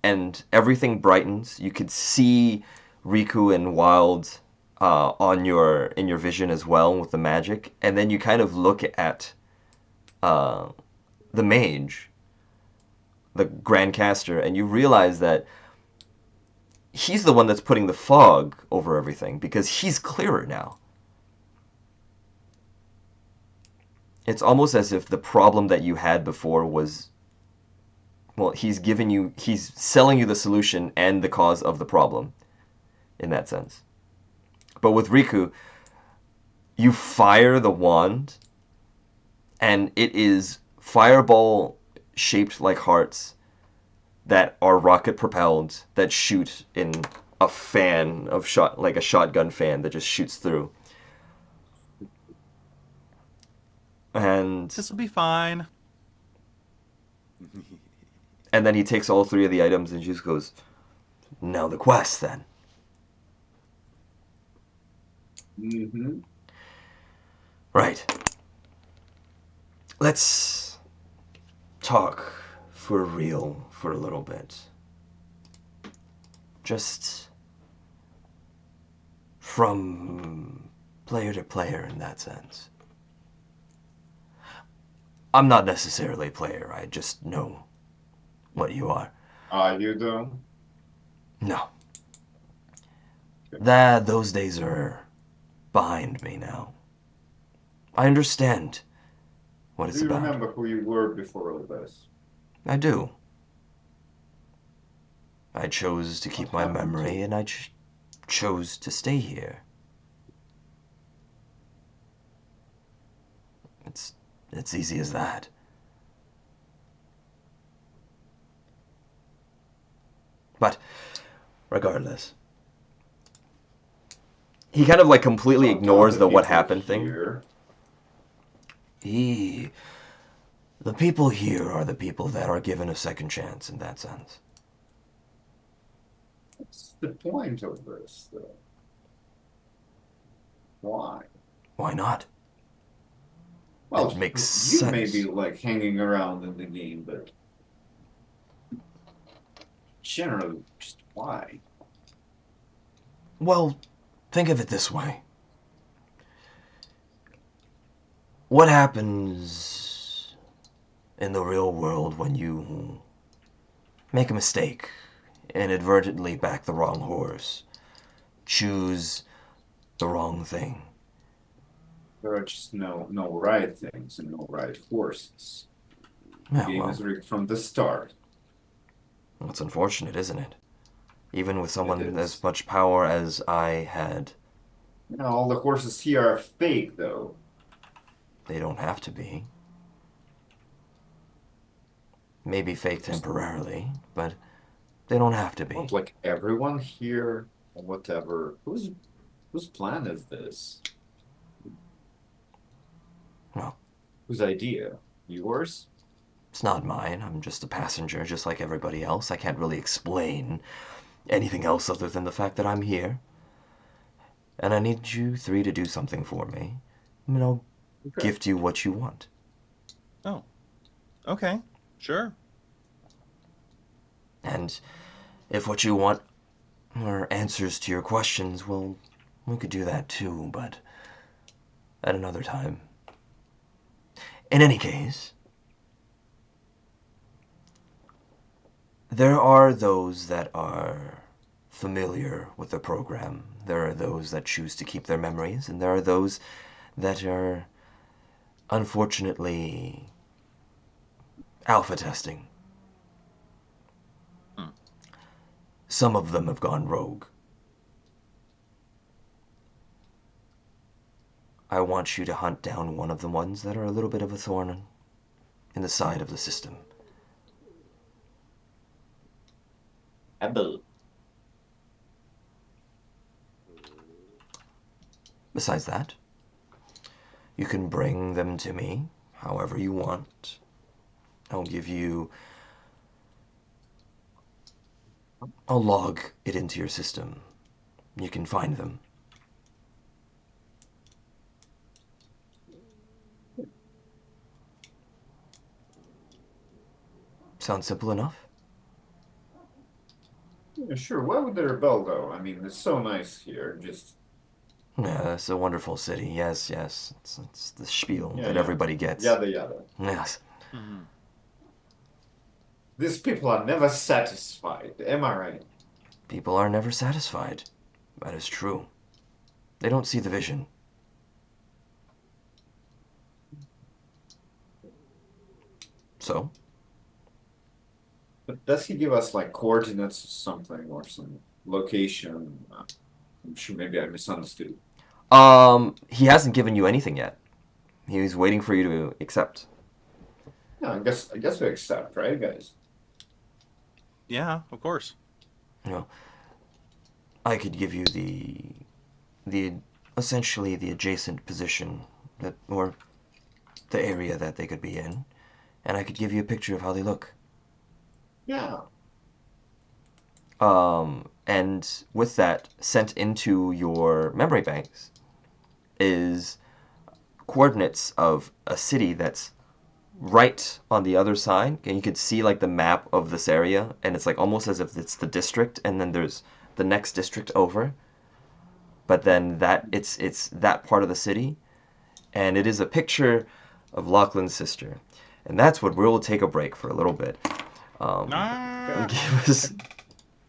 and everything brightens. You could see Riku and Wild in your vision as well with the magic, and then you kind of look at the mage, the Grand Caster, and you realize that he's the one that's putting the fog over everything because he's clearer now. It's almost as if the problem that you had before was, well, he's selling you the solution and the cause of the problem, in that sense. But with Riku, you fire the wand, and it is fireball shaped like hearts that are rocket propelled, that shoot in a fan of shot, like a shotgun fan that just shoots through. And This will be fine. and then he takes all three of the items and just goes, "Now the quest, then." Mm-hmm. Right. Let's talk for real for a little bit. Just from player to player in that sense. I'm not necessarily a player, I just know what you are. You do? No. Those days are behind me now. I understand what it's Do you about. remember who you were before all this? I do. I chose to keep What my happened memory, to- and I chose to stay here. It's easy as that. But regardless, he kind of like completely Not all ignores the what people happened thing. here. The people here are the people that are given a second chance in that sense. What's the point of this, though? Why? Why not? Well, It makes you may sense. be like hanging around in the game, but generally, just why? Well, think of it this way. What happens in the real world when you make a mistake, inadvertently back the wrong horse, choose the wrong thing? There are just no right things and no right horses. The Yeah, game well, is rigged from the start. that's unfortunate, isn't it? Even with someone is. as much power as I had, You know, all the horses here are fake, though. they don't have to be. Maybe fake temporarily, but they don't have to be. Not like everyone here or whatever. Whose plan is this? Well, Whose idea? Yours? it's not mine. I'm just a passenger, just like everybody else. I can't really explain anything else other than the fact that I'm here. And I need you three to do something for me. And I'll Okay. gift you what you want. Oh, okay, sure. And if what you want are answers to your questions, well, we could do that too, but at another time. In any case, there are those that are familiar with the program. There are those that choose to keep their memories, and there are those that are unfortunately alpha testing. Some of them have gone rogue. I want you to hunt down one of the ones that are a little bit of a thorn in the side of the system. Apple. Besides that, you can bring them to me however you want. I'll give you... I'll log it into your system. You can find them. Sounds simple enough? Yeah, sure. Why would they rebel, though? I mean, it's so nice here. Just Yeah, it's a wonderful city. Yes, yes. It's the spiel that yeah. everybody gets. Yada yada. Yes. Mhm. These people are never satisfied. Am I right? People are never satisfied. That is true. They don't see the vision. So? But does he give us like coordinates or something or some location? I'm sure maybe I misunderstood. He hasn't given you anything yet. He's waiting for you to accept. Yeah, I guess we accept, right, guys? Yeah, of course. You know, I could give you the essentially the adjacent position that, or the area that they could be in, and I could give you a picture of how they look. Yeah. And with that, sent into your memory banks is coordinates of a city that's right on the other side, and you can see like the map of this area, and it's like almost as if it's the district, and then there's the next district over, but then it's that part of the city, and it is a picture of Lachlan's sister, and that's what we'll take a break for a little bit. Give us,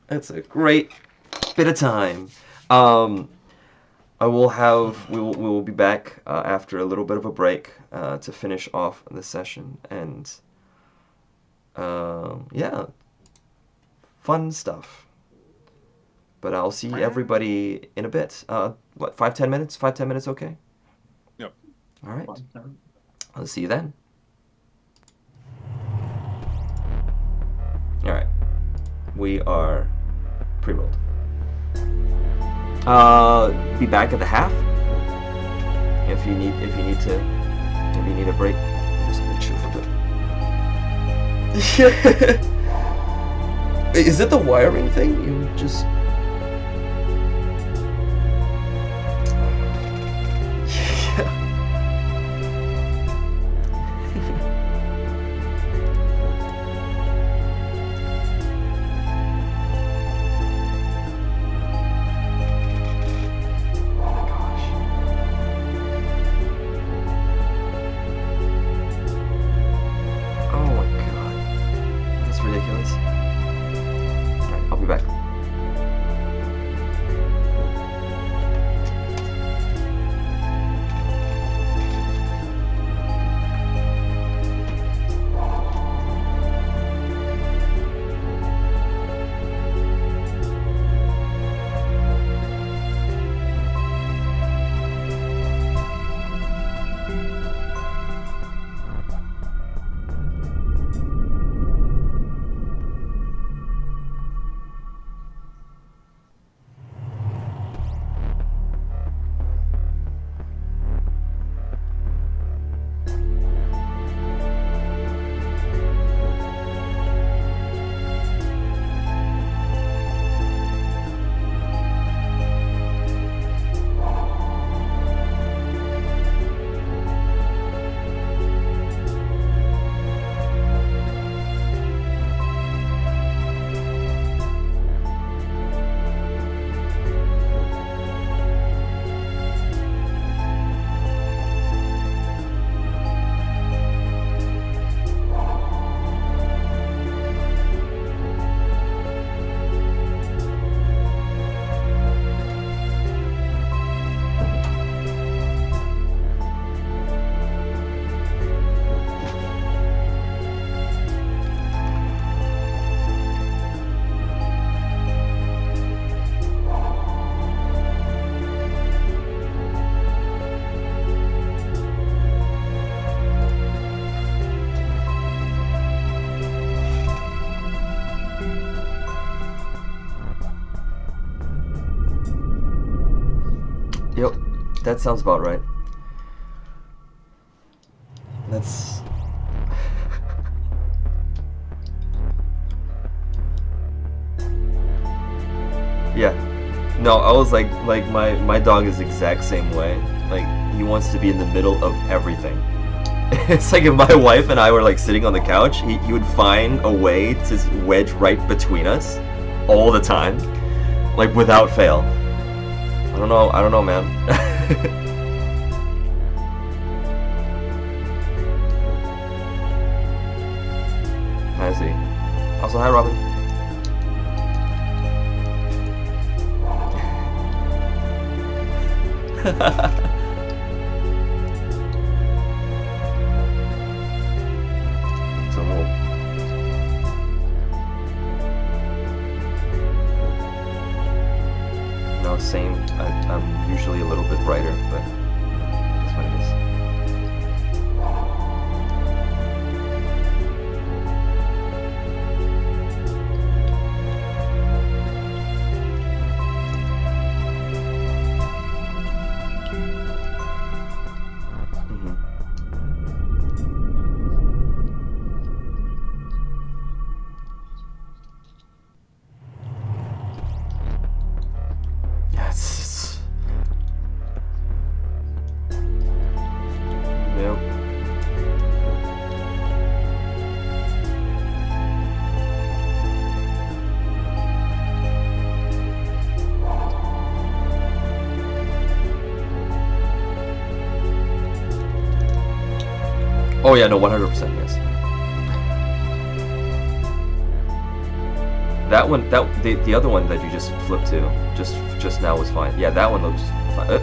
that's a great bit of time. We will be back after a little bit of a break to finish off the session, and yeah, fun stuff. But I'll see everybody in a bit. What, 5-10 minutes? 5-10 minutes, okay? Yep. All right. I'll see you then. All right. We are pre-rolled. Be back at the half. If you need a break, just make sure for the. Wait, is it the wiring thing? You just. Ridiculous. Alright, I'll be back. Yep, that sounds about right. That's... Yeah. No, I was like my dog is the exact same way. Like, he wants to be in the middle of everything. It's like if my wife and I were like sitting on the couch, he would find a way to wedge right between us all the time. Like, without fail. I don't know, man. I see. Also, hi, Robin. So, no, same. I'm usually a little bit brighter, but it is what it is. Yes. Yep. Oh yeah, no, 100%, yes. That one, the other one that you just flipped to, just now was fine. Yeah, that one looks fine.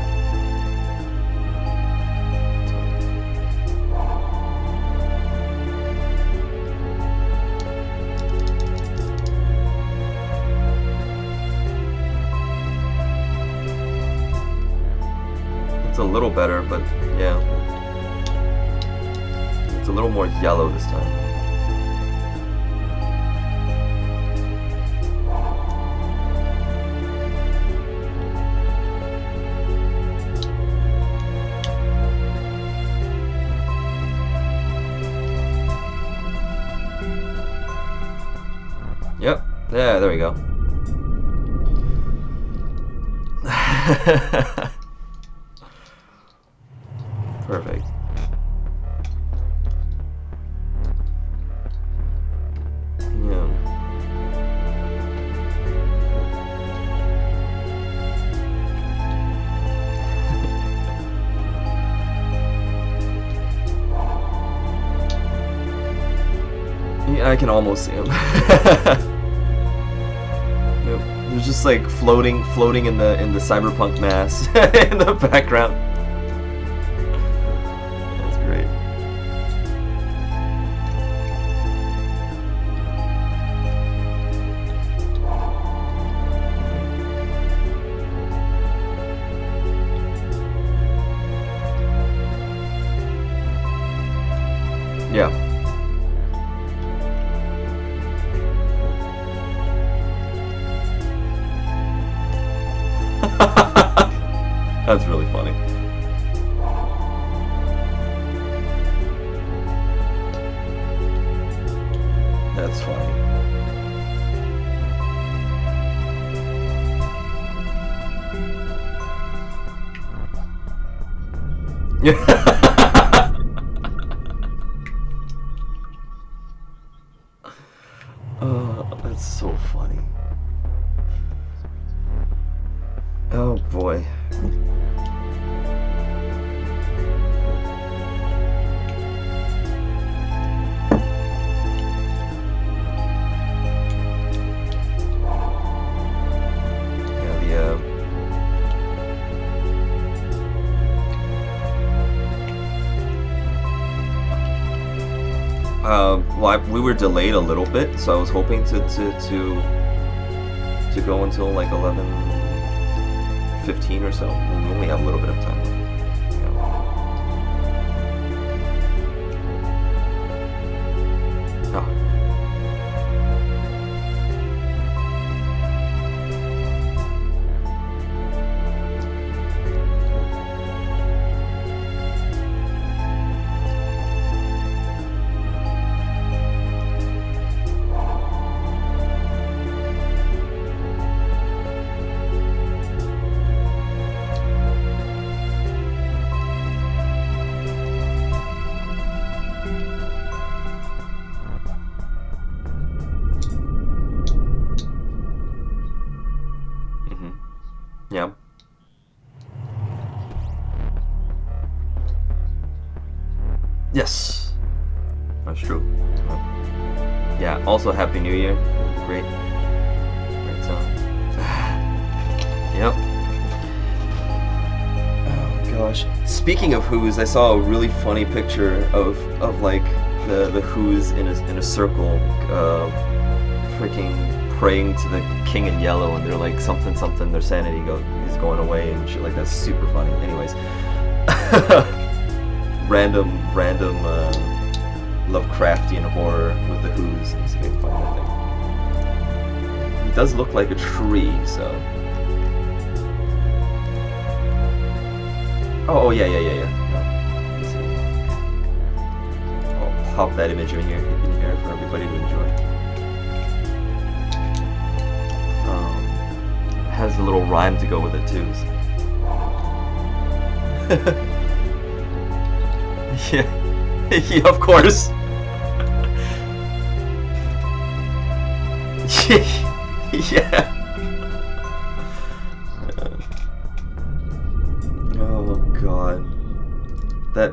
It's a little better, but yeah. It's a little more yellow this time. Yep. Yeah, there we go. Perfect. Yeah. Yeah, I can almost see him. Yep. There's just like floating in the cyberpunk mass in the background. That's great. Yeah. That's really funny. That's funny. Oh, that's so funny. Oh boy. Well, we were delayed a little bit, so I was hoping to go until like 11:15 or so. We only have a little bit of time. Yeah. Oh. Yeah. Yes. That's true. Yeah, also Happy New Year. Great song. Yep. Oh gosh. Speaking of Who's, I saw a really funny picture of like the Who's in a circle, freaking praying to the King in Yellow, and they're like something their sanity is going away and shit like that's super funny. Anyways. random Lovecraftian horror with the Who's. Let's see if I can find that thing. He does look like a tree, so. Oh yeah. No. Let's see. I'll pop that image in here for everybody to enjoy. It has a little rhyme to go with it too. So. Yeah, of course. Yeah. Oh god. That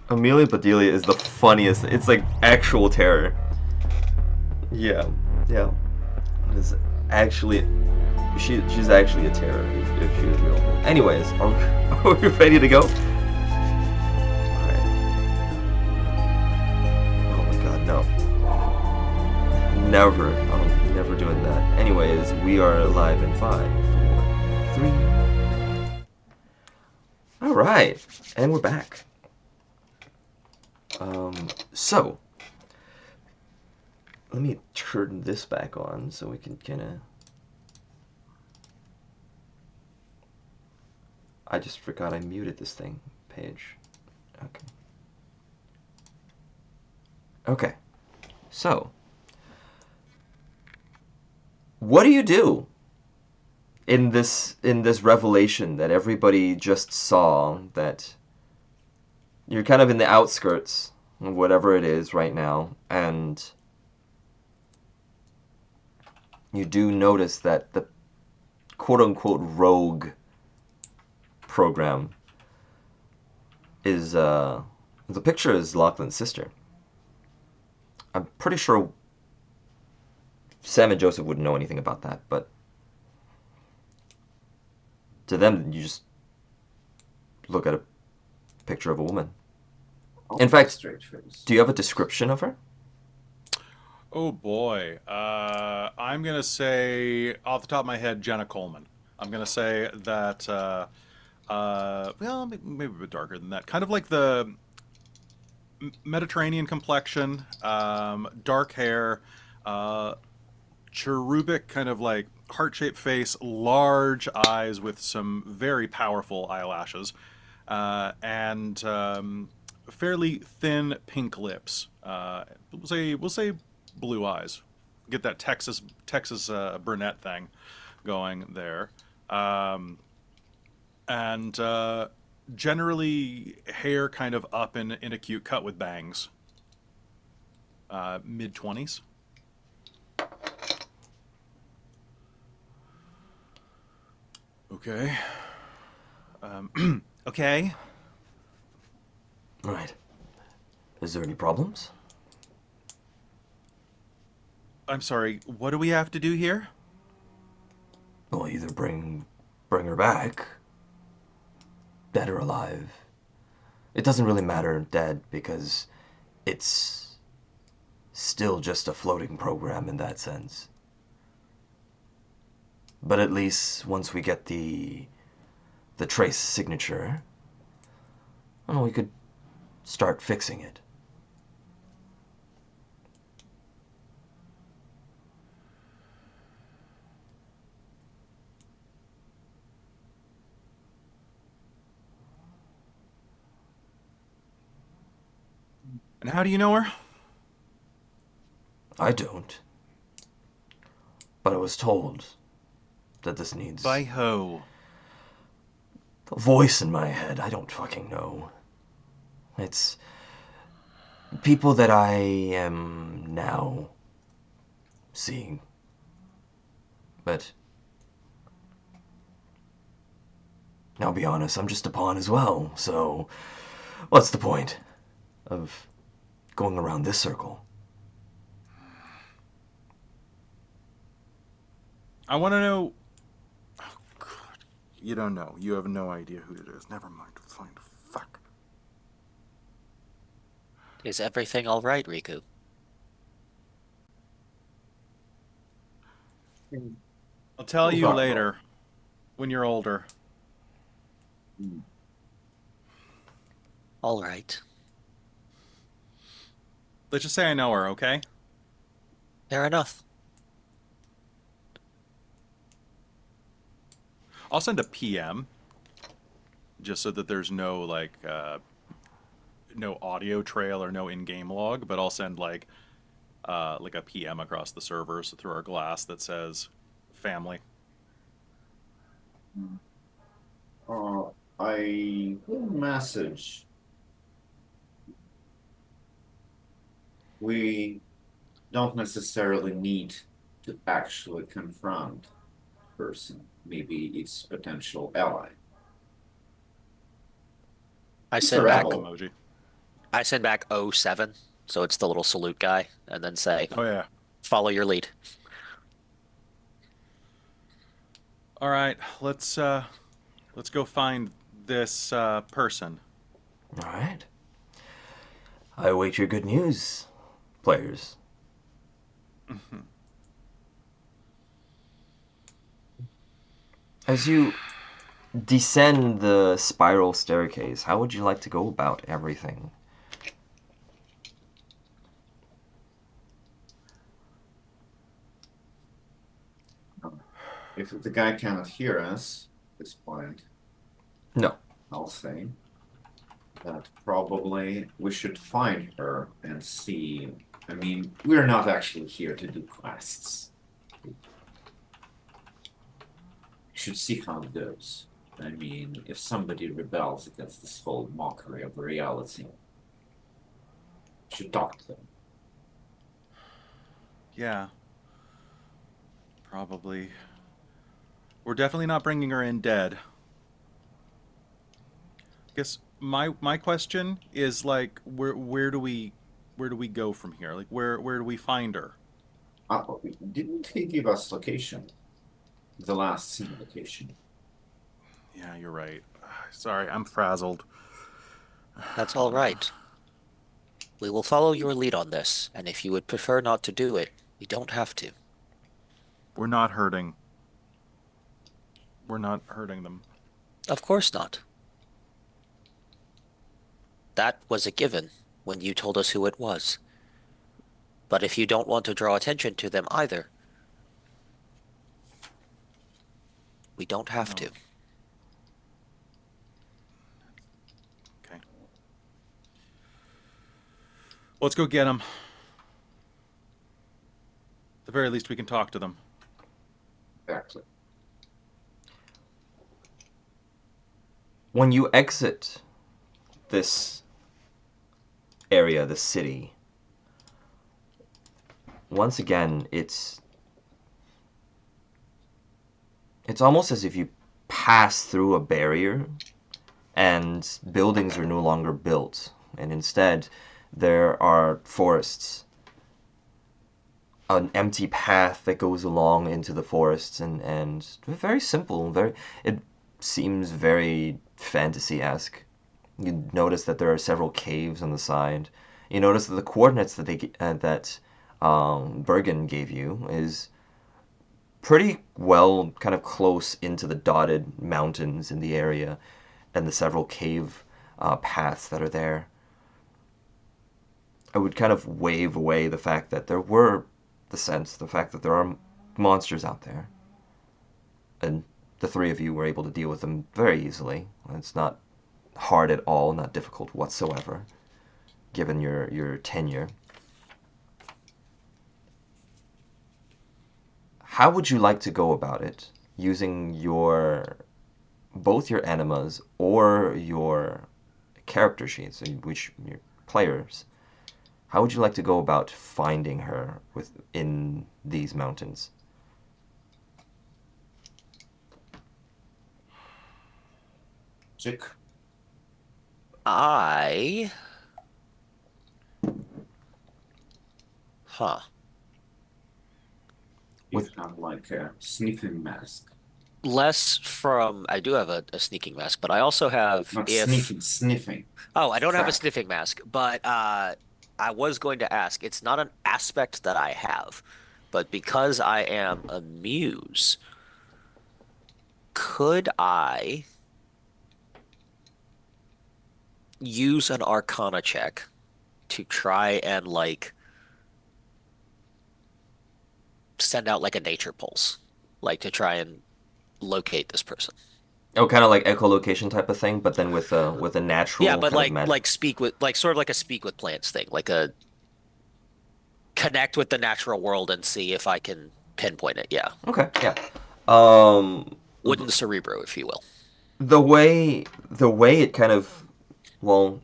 Amelia Bedelia is the funniest. It's like actual terror. Yeah. It is actually. She's actually a terror if she is real. Anyways, are we ready to go? No. Never. I'm never doing that. Anyways, we are live in 5, 4, 3. Alright. And we're back. So. Let me turn this back on so we can kinda... I just forgot I muted this thing. Page. Okay. Okay, so what do you do in this revelation that everybody just saw, that you're kind of in the outskirts of whatever it is right now, and you do notice that the quote-unquote rogue program is the picture is Lachlan's sister. I'm pretty sure Sam and Joseph wouldn't know anything about that, but to them, you just look at a picture of a woman. In fact, do you have a description of her? Oh boy. I'm going to say, off the top of my head, Jenna Coleman. I'm going to say that, well, maybe a bit darker than that. Kind of like the Mediterranean complexion, dark hair, cherubic kind of like heart-shaped face, large eyes with some very powerful eyelashes, and fairly thin pink lips. We'll say blue eyes. Get that Texas brunette thing going there, and generally hair kind of up in a cute cut with bangs. Mid-20s. Okay. Okay. Right. Is there any problems? I'm sorry, what do we have to do here? Well, either bring her back, dead or alive. It doesn't really matter dead, because it's still just a floating program in that sense. But at least once we get the trace signature, well, we could start fixing it. And how do you know her? I don't. But I was told that this needs... By who? a voice in my head. I don't fucking know. It's people that I am now seeing. But I'll be honest, I'm just a pawn as well, so what's the point of going around this circle? I want to know. Oh, God. You don't know. You have no idea who it is. Never mind. Fine. Fuck. Is everything all right, Riku? I'll tell We'll you talk about later, when you're older. it. All right. Let's just say I know her, okay? Fair enough. I'll send a PM, just so that there's no no audio trail or no in-game log, but I'll send like a PM across the servers through our glass that says family. I message. We don't necessarily need to actually confront the person. Maybe it's potential ally. I It's send a back rebel. Emoji. I send back '07, so it's the little salute guy, and then say, Oh yeah. follow your lead. All right, let's go find this person. All right. I await your good news, players. As you descend the spiral staircase, how would you like to go about everything? If the guy cannot hear us at this point, No. I'll say that probably we should find her and see. I mean, we're not actually here to do quests. We should see how it goes. I mean, if somebody rebels against this whole mockery of reality, we should talk to them. Yeah. Probably. We're definitely not bringing her in dead. Guess my question is like where do we go from here? Like where do we find her? Didn't he give us location? The last scene location. Yeah, you're right. Sorry, I'm frazzled. That's all right. We will follow your lead on this, and if you would prefer not to do it, we don't have to. We're not hurting. We're not hurting them. Of course not. That was a given when you told us who it was. But if you don't want to draw attention to them either, we don't have No. to. Okay. Let's go get them. At the very least, we can talk to them. Exactly. When you exit this area, this city, once again, it's almost as if you pass through a barrier and buildings are no longer built, and instead there are forests, an empty path that goes along into the forests, and very simple, it seems very fantasy-esque. You notice that there are several caves on the side. You notice that the coordinates that Bergen gave you is pretty well kind of close into the dotted mountains in the area and the several cave paths that are there. I would kind of wave away the fact that the fact that there are monsters out there. And the three of you were able to deal with them very easily. It's not hard at all, not difficult whatsoever, given your tenure. How would you like to go about it using both your animas or your character sheets, which your players? How would you like to go about finding her within these mountains? Chick. I. Huh. You With have like a sniffing mask. Less from. I do have a sneaking mask, but I also have Not if. sneaking, sniffing. Oh, I don't have a Crack. sniffing mask, but I was going to ask. It's not an aspect that I have, but because I am a muse, could I use an Arcana check to try and like send out like a nature pulse, like to try and locate this person? oh, kind of like echolocation type of thing, but then with a Yeah, natural but kind of magic. like speak with like sort of like a speak with plants thing, like a connect with the natural world and see if I can pinpoint it. Yeah. Okay, yeah. Um, Wooden cerebro, if you will. the way it kind of, well,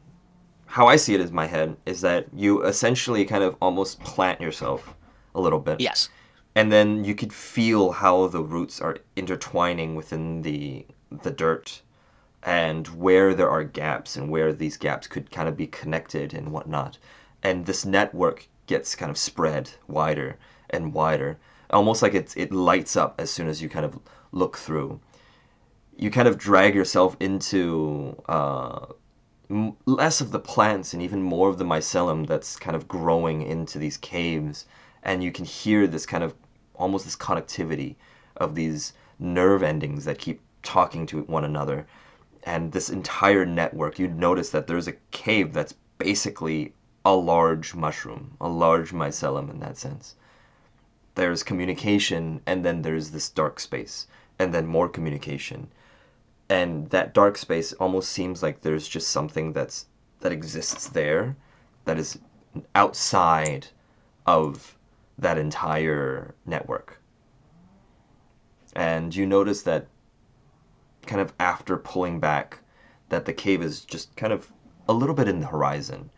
how I see it in my head is that you essentially kind of almost plant yourself a little bit, Yes. and then you could feel how the roots are intertwining within the dirt, and where there are gaps and where these gaps could kind of be connected and whatnot. And this network gets kind of spread wider and wider, almost like it lights up as soon as you kind of look through. You kind of drag yourself into less of the plants and even more of the mycelium that's kind of growing into these caves, and you can hear this kind of almost this connectivity of these nerve endings that keep talking to one another. And this entire network, you'd notice that there's a cave that's basically a large mushroom, a large mycelium in that sense. There's communication, and then there's this dark space, and then more communication. And that dark space almost seems like there's just something that exists there, that is outside of that entire network. And you notice that kind of after pulling back, that the cave is just kind of a little bit in the horizon,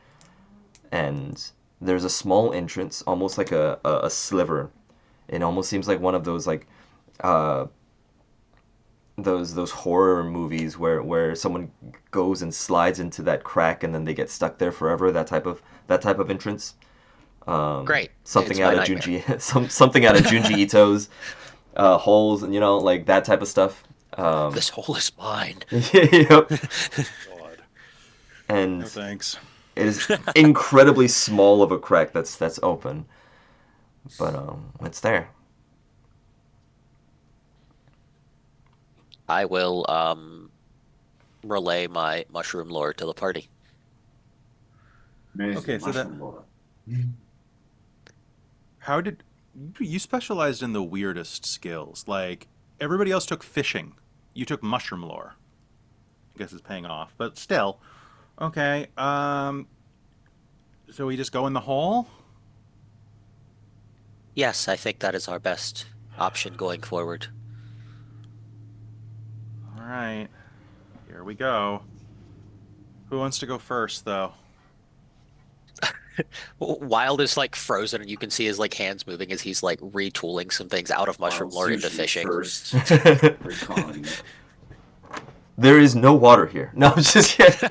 and there's a small entrance, almost like a sliver. It almost seems like one of those like uh, those horror movies where someone goes and slides into that crack and then they get stuck there forever. That type of entrance. Great. It's Something my out of nightmare. something out of Junji Ito's holes, and like that type of stuff. This hole is mine. Yep. God. And No thanks. it is incredibly small of a crack that's open, but it's there. I will relay my mushroom lore to the party. Amazing. Okay, so that Mushroom lore. how did you specialized in the weirdest skills? Like everybody else took fishing. You took mushroom lore. I guess it's paying off, but still. Okay. So we just go in the hole? Yes, I think that is our best option going forward. All right. Here we go. Who wants to go first, though? Wild is like frozen, and you can see his like hands moving as he's like retooling some things out of mushroom Wild's lore into usually fishing. first recalling. There is no water here. No, I'm just kidding.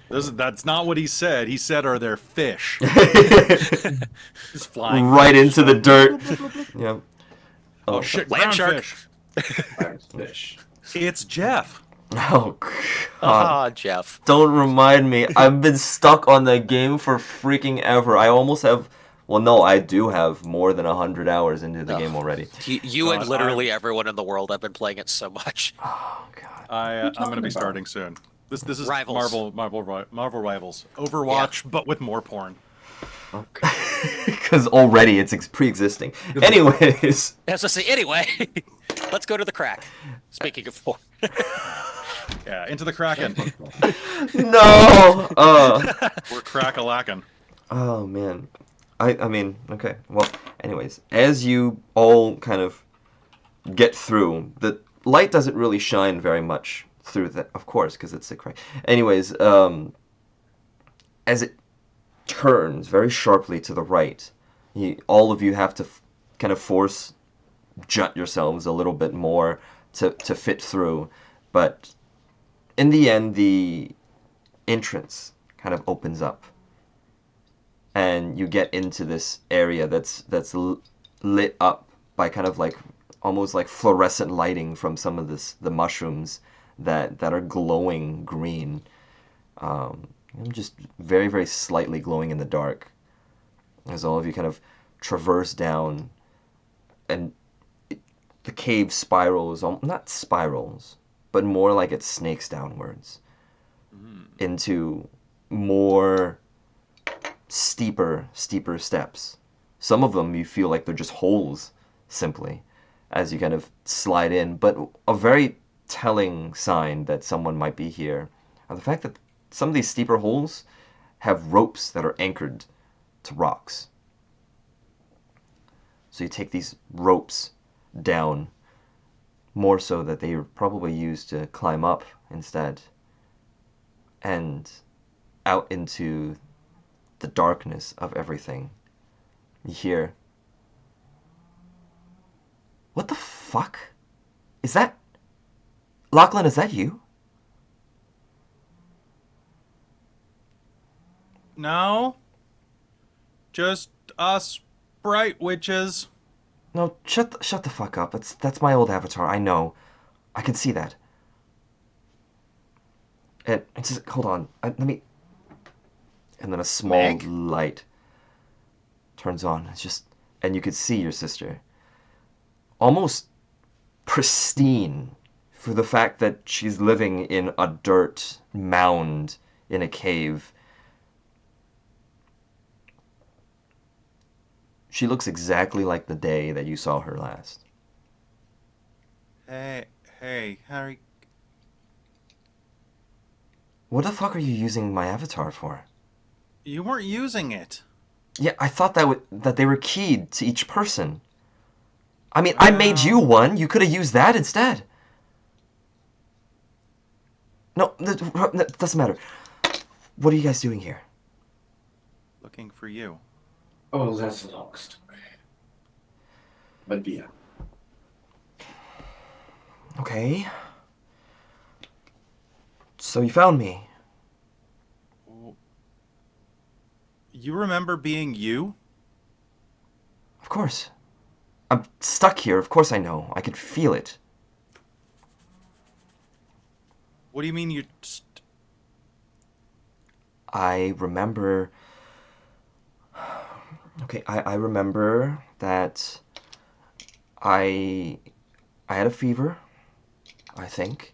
That's not what he said. He said, "Are there fish?" Just flying Right fish. into the dirt. Yep. Oh shit! Land Ground shark. fish. Wild fish. It's Jeff. Oh God. Ah, Jeff. Don't remind me. I've been stuck on that game for freaking ever. I almost have. Well, no, I do have more than 100 hours into the game Ugh. already. You and God, literally everyone in the world have been playing it so much. Oh God. I'm going to be about? starting soon. This is Rivals. Marvel Rivals. Overwatch, but with more porn. Because already it's pre-existing. Anyways, As I say, anyway, let's go to the crack. Speaking of porn. Yeah, into the Kraken. no. We're crack-a-lacking. Oh man. I mean, okay. Well, anyways, as you all kind of get through, the light doesn't really shine very much through that, of course, because it's a crack. Anyways, as it turns very sharply to the right, all of you have to kind of force jut yourselves a little bit more to fit through. But in the end, the entrance kind of opens up, and you get into this area that's lit up by kind of like almost like fluorescent lighting from some of the mushrooms that are glowing green, just very, very slightly glowing in the dark, as all of you kind of traverse down, and the cave spirals, not spirals, but more like it snakes downwards into more steeper steps. Some of them you feel like they're just holes, simply, as you kind of slide in. But a very telling sign that someone might be here are the fact that some of these steeper holes have ropes that are anchored to rocks. So you take these ropes down, more so that they were probably used to climb up instead, and out into the darkness of everything. You hear, "What the fuck? Is that... Lachlan, is that you?" No, just us bright witches. No, shut the fuck up. That's my old avatar. I know. I can see that. It's just, hold on. Let me... And then a small Meg? light turns on. It's just... And you could see your sister. Almost pristine, for the fact that she's living in a dirt mound in a cave. She looks exactly like the day that you saw her last. Hey, Harry. What the fuck are you using my avatar for? You weren't using it. Yeah, I thought that they were keyed to each person. I mean, I made you one. You could have used that instead. No, that doesn't matter. What are you guys doing here? Looking for you. Oh, that's a long story. But yeah. Okay. So you found me. You remember being you? Of course. I'm stuck here. Of course I know. I could feel it. What do you mean I remember... Okay, I remember that I had a fever, I think.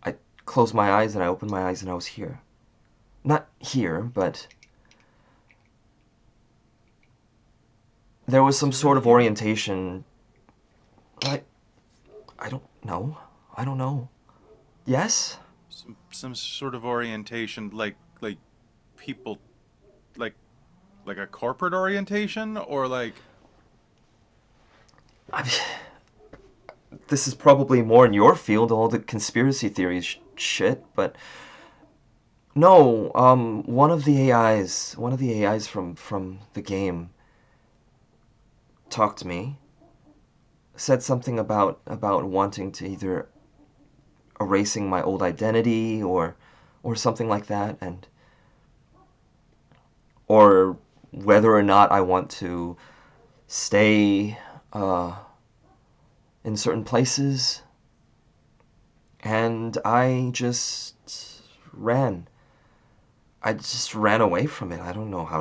I closed my eyes and I opened my eyes and I was here. Not here, but... There was some sort of orientation. I don't know. I don't know. Yes? some sort of orientation, like people, like a corporate orientation, or like... This is probably more in your field, all the conspiracy theories shit, but... No, one of the AIs from the game talked to me, said something about wanting to either erasing my old identity or something like that, and or whether or not I want to stay in certain places, and I just ran. I just ran away from it. I don't know how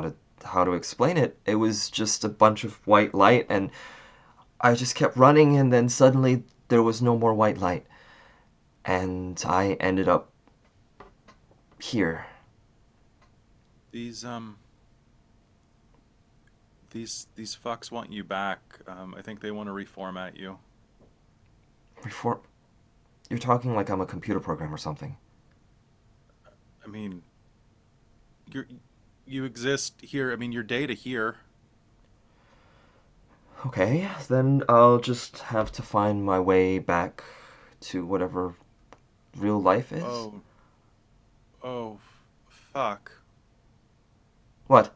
to explain it. It was just a bunch of white light, and I just kept running, and then suddenly there was no more white light. And I ended up here. These fucks want you back. I think they want to reformat you. Reform? You're talking like I'm a computer program or something. I mean, you exist here. I mean, your data here. Okay, then I'll just have to find my way back to whatever real life is. Oh, fuck. What?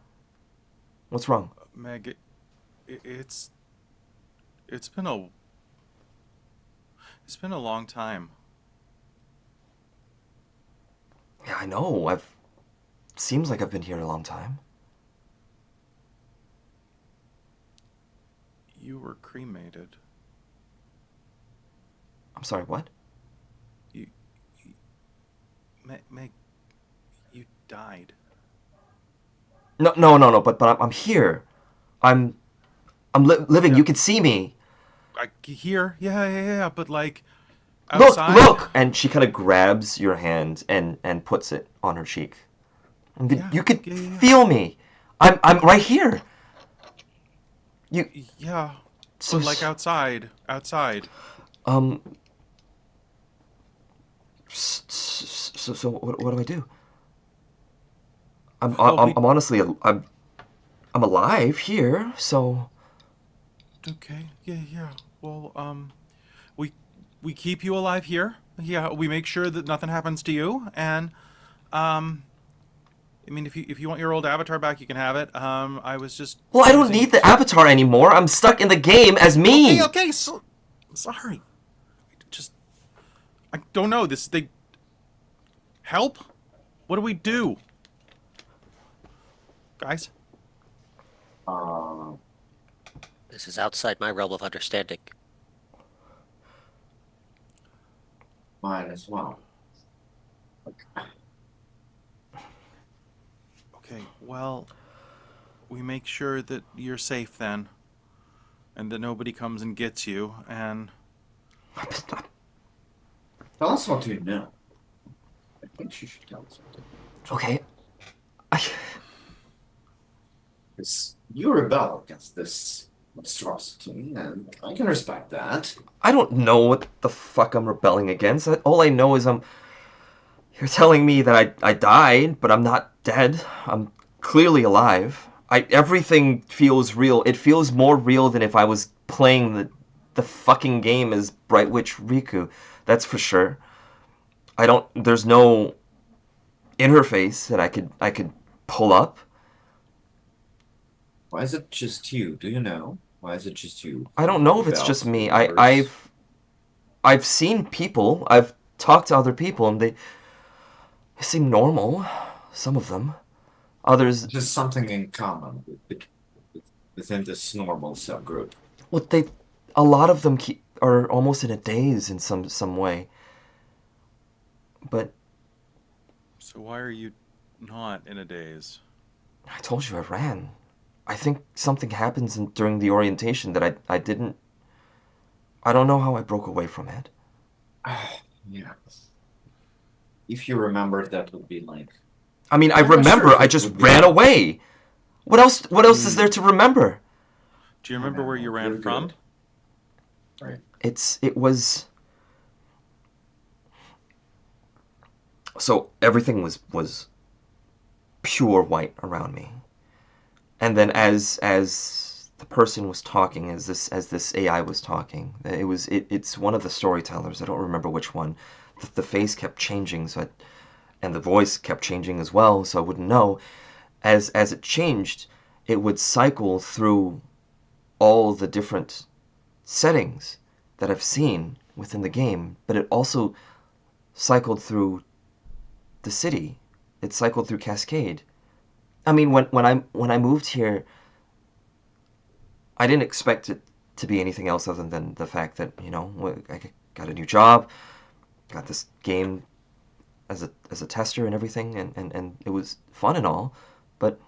What's wrong? Meg, it's been a long time. Yeah, I know. Seems like I've been here a long time. You were cremated. I'm sorry, what? You, you Meg, you died. No. But I'm here. I'm living. Yeah, You can see me. I here. Yeah. But like outside. Look! And she kind of grabs your hand and puts it on her cheek. Yeah, You could yeah. feel me. I'm right here. You Yeah, so but like outside. um so what do I do? Well, we I'm honestly I'm alive here, so okay. Yeah. Well, we we keep you alive here. Yeah, we make sure that nothing happens to you, and um, I mean, if you want your old avatar back, you can have it. I was just well, I don't using need it the to. avatar anymore. I'm stuck in the game as me. Okay. So sorry. Just I don't know. This they help. What do we do, guys? Uh, This is outside my realm of understanding. Mine as well. Okay. Well, we make sure that you're safe then, and that nobody comes and gets you, and Tell us what you know. I think she should tell us what you know. Okay. I, Because you rebel against this monstrosity, and I can respect that. I don't know what the fuck I'm rebelling against. All I know is you're telling me that I died, but I'm not dead. I'm clearly alive. Everything feels real. It feels more real than if I was playing the fucking game as Bright Witch Riku. That's for sure. There's no interface that I could pull up. Why is it just you? Do you know? Why is it just you I don't who know if it's just rebels? me. Remembers? I've seen people. I've talked to other people and they seem normal. Some of them. Others, Just something in common within this normal subgroup. well, a lot of them are almost in a daze in some way. But so why are you not in a daze? I told you I ran. I think something happens during the orientation that I didn't. I don't know how I broke away from it. Yeah. If you remembered, that would be like. I mean, I I'm not sure remember if I it just would be ran like. away. What else? What else is there to remember? Do you I remember where you know, ran you're from? good. Right. It was. So everything was pure white around me, and then as the person was talking, as this AI was talking, it's one of the storytellers. I don't remember which one. The face kept changing, and the voice kept changing as well, so I wouldn't know. As it changed, it would cycle through all the different settings that I've seen within the game, but it also cycled through the city. It cycled through Cascade. I mean, when I moved here, I didn't expect it to be anything else other than the fact that I got a new job, got this game as a tester and everything, and it was fun and all, but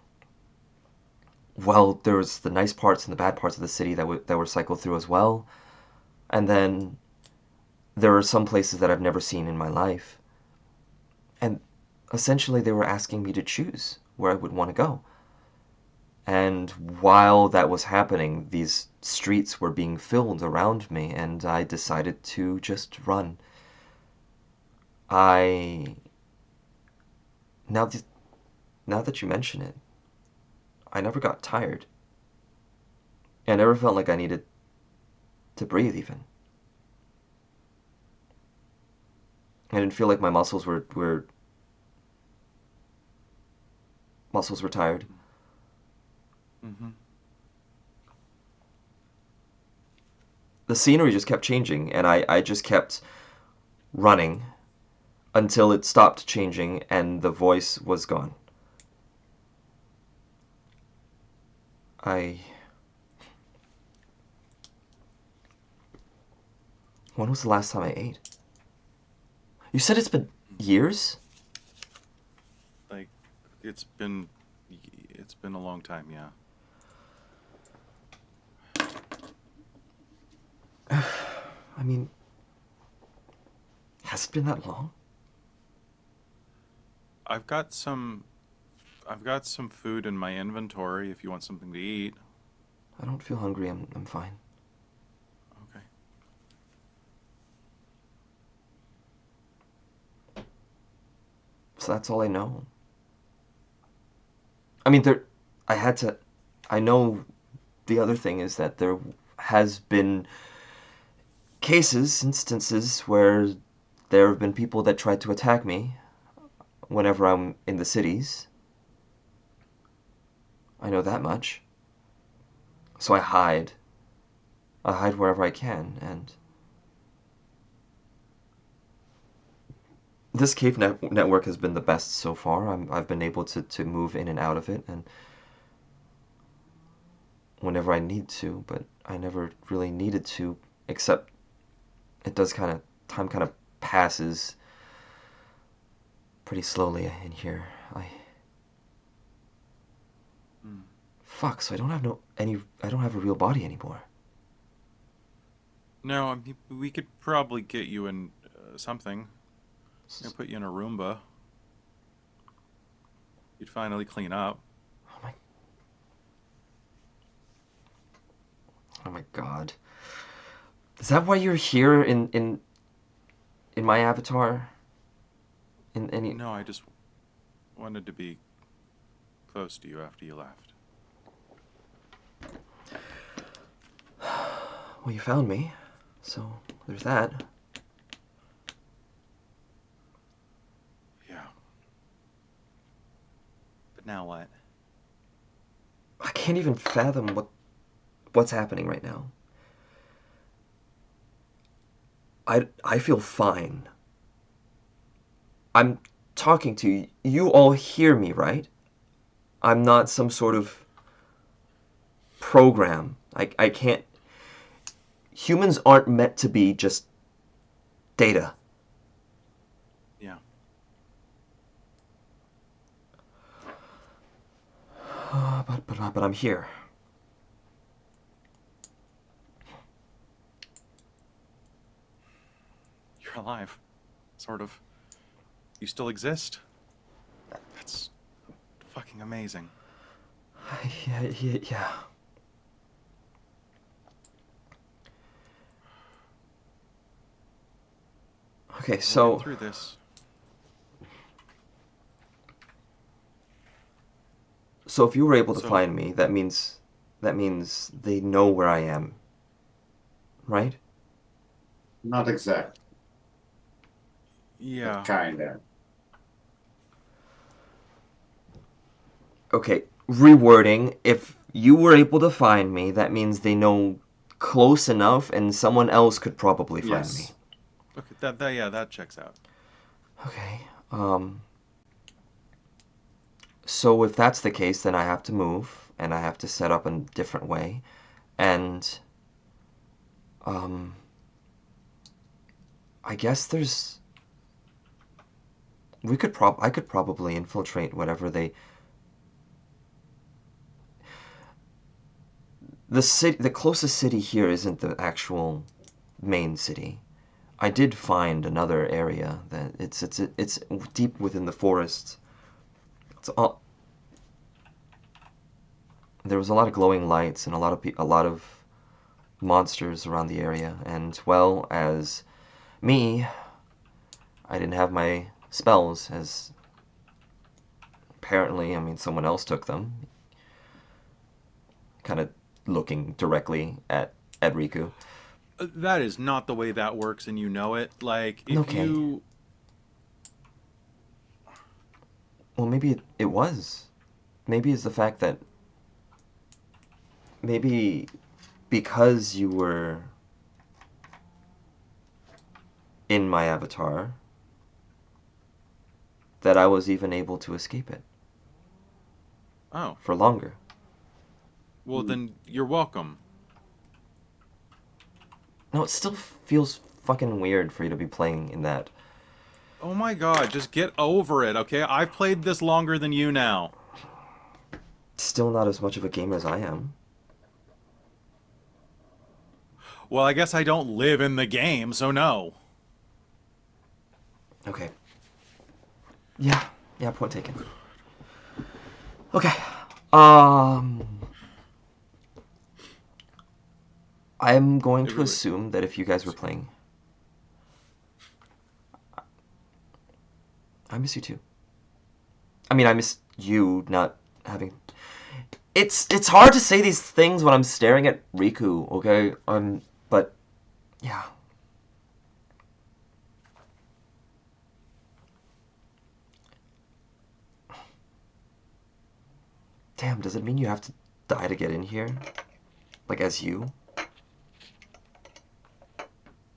well, there was the nice parts and the bad parts of the city that were cycled through as well, and then there are some places that I've never seen in my life, and essentially they were asking me to choose where I would want to go. And while that was happening, these streets were being filled around me, and I decided to just run. I now th- Now that you mention it, I never got tired. I never felt like I needed to breathe even. I didn't feel like my muscles were tired. Mm-hmm. The scenery just kept changing, and I just kept running. until it stopped changing and the voice was gone. When was the last time I ate? You said it's been years? Like, it's been a long time, yeah. I mean, has it been that long? I've got some food in my inventory if you want something to eat. I don't feel hungry. I'm fine. Okay. So that's all I know. I mean, I know the other thing is that there has been instances where there have been people that tried to attack me whenever I'm in the cities. I know that much. So I hide. I hide wherever I can, and this cave network has been the best so far. I've been able to move in and out of it, and whenever I need to, but I never really needed to, except it does time kind of passes pretty slowly in here. Fuck, so I don't have a real body anymore. No, I mean, we could probably get you in something. And put you in a Roomba. You'd finally clean up. Oh my god. Is that why you're here in my avatar? In any No, I just wanted to be close to you after you left. Well, you found me. So, there's that. Yeah. But now what? I can't even fathom what's happening right now. I feel fine. I'm talking to you. You all hear me, right? I'm not some sort of program. I can't... Humans aren't meant to be just data. Yeah. But I'm here. You're alive. Sort of. You still exist? That's fucking amazing. Yeah. Okay, We'll so... get through this. So if you were able to find me, that means they know where I am, right? Not exact. Yeah. But kinda. Okay, rewording. If you were able to find me, that means they know close enough, and someone else could probably find me. Yes. Okay, that checks out. Okay. So if that's the case, then I have to move, and I have to set up in a different way, and I guess there's... I could probably infiltrate whatever they... The closest city here isn't the actual main city. I did find another area that it's deep within the forest. It's all... There was a lot of glowing lights and a lot of monsters around the area, and well, as me, I didn't have my spells, as apparently, I mean, someone else took them. Kind of looking directly at Riku. That is not the way that works, and you know it. Like, if Okay. you... Well, maybe it was. Maybe it's the fact that... Maybe because you were in my avatar, that I was even able to escape it Oh, for longer. well then you're welcome. No, it still feels fucking weird for you to be playing in that. Oh my god, just get over it, okay? I've played this longer than you now. Still not as much of a gamer as I am. Well, I guess I don't live in the game, so no. Okay. Yeah, point taken. Okay. I'm going to assume that if you guys were playing, I miss you too. I mean, I miss you not having. It's hard to say these things when I'm staring at Riku. Okay, but yeah. Damn, does it mean you have to die to get in here? Like, as you?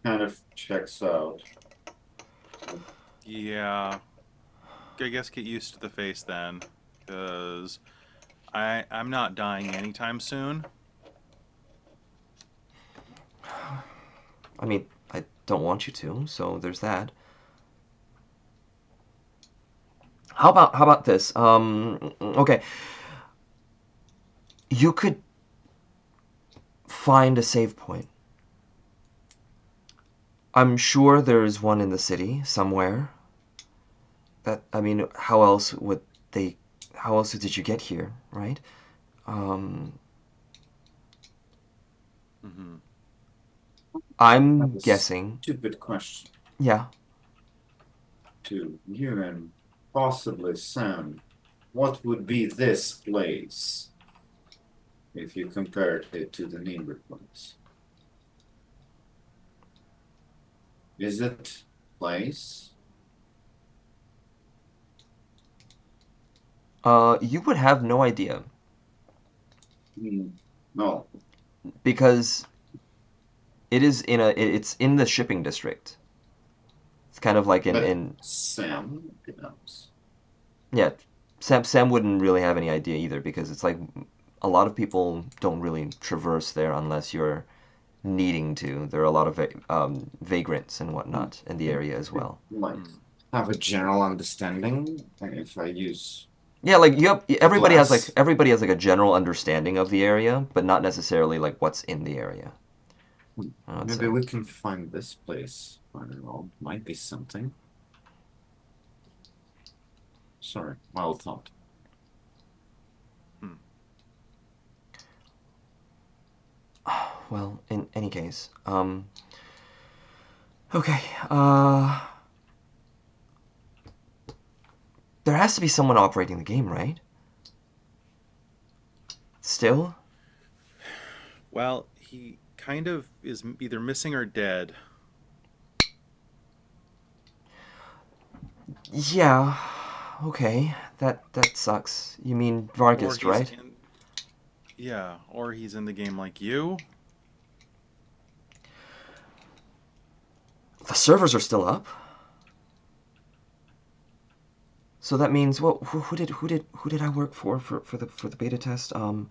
Kind of checks out. Yeah. I guess get used to the face then. Because I'm not dying anytime soon. I mean, I don't want you to, so there's that. How about this? Okay. You could find a save point. I'm sure there's one in the city somewhere. I mean, how else did you get here, right? Mm-hmm. I'm guessing. Stupid question Yeah. to you and possibly Sam. What would be this place if you compared it to the neighbor place? Is it place? You would have no idea No. because it's in the shipping district. It's kind of like But in Sam knows. yeah. Sam wouldn't really have any idea either because it's like a lot of people don't really traverse there unless you're needing to. There are a lot of vagrants and whatnot in the area as well. Like have a general understanding if I use Yeah, like everybody has glass. like a general understanding of the area, but not necessarily like what's in the area. I would Maybe say. we can find this place. I don't know. Might be something. Sorry, wild thought. Well, in any case, okay, there has to be someone operating the game, right? Still? Well, he kind of is either missing or dead. Yeah. Okay. That sucks. You mean Or Vargas, he's right? in. Yeah, or he's in the game like you. The servers are still up. So that means what? Who did I work for the beta test? Optech.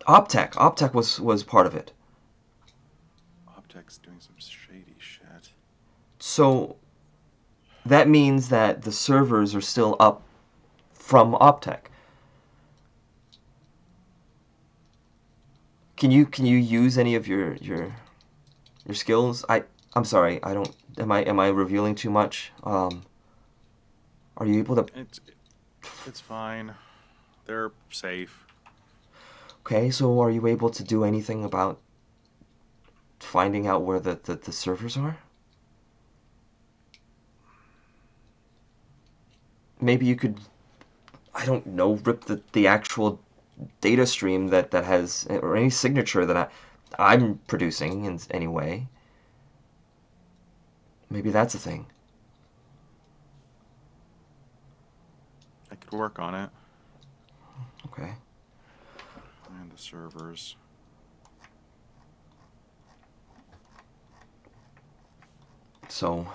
Optech was part of it. Optic's doing some shady shit. So that means that the servers are still up from Optech. Can you use any of your skills? I'm sorry. I don't. Am I revealing too much? Are you able to? It's fine. They're safe. Okay, so are you able to do anything about finding out where the servers are? Maybe you could, I don't know, rip the actual data stream that has, or any signature that I'm producing in any way. Maybe that's a thing. I could work on it. Okay. And the servers. So,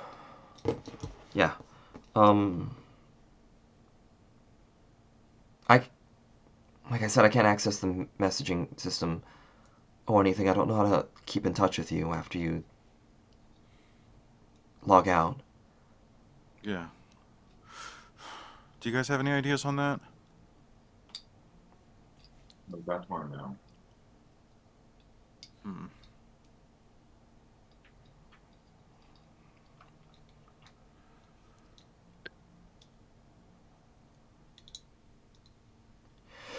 yeah. Um, Like I said, I can't access the messaging system or anything. I don't know how to keep in touch with you after you log out. Yeah. Do you guys have any ideas on that? That one now. Hmm.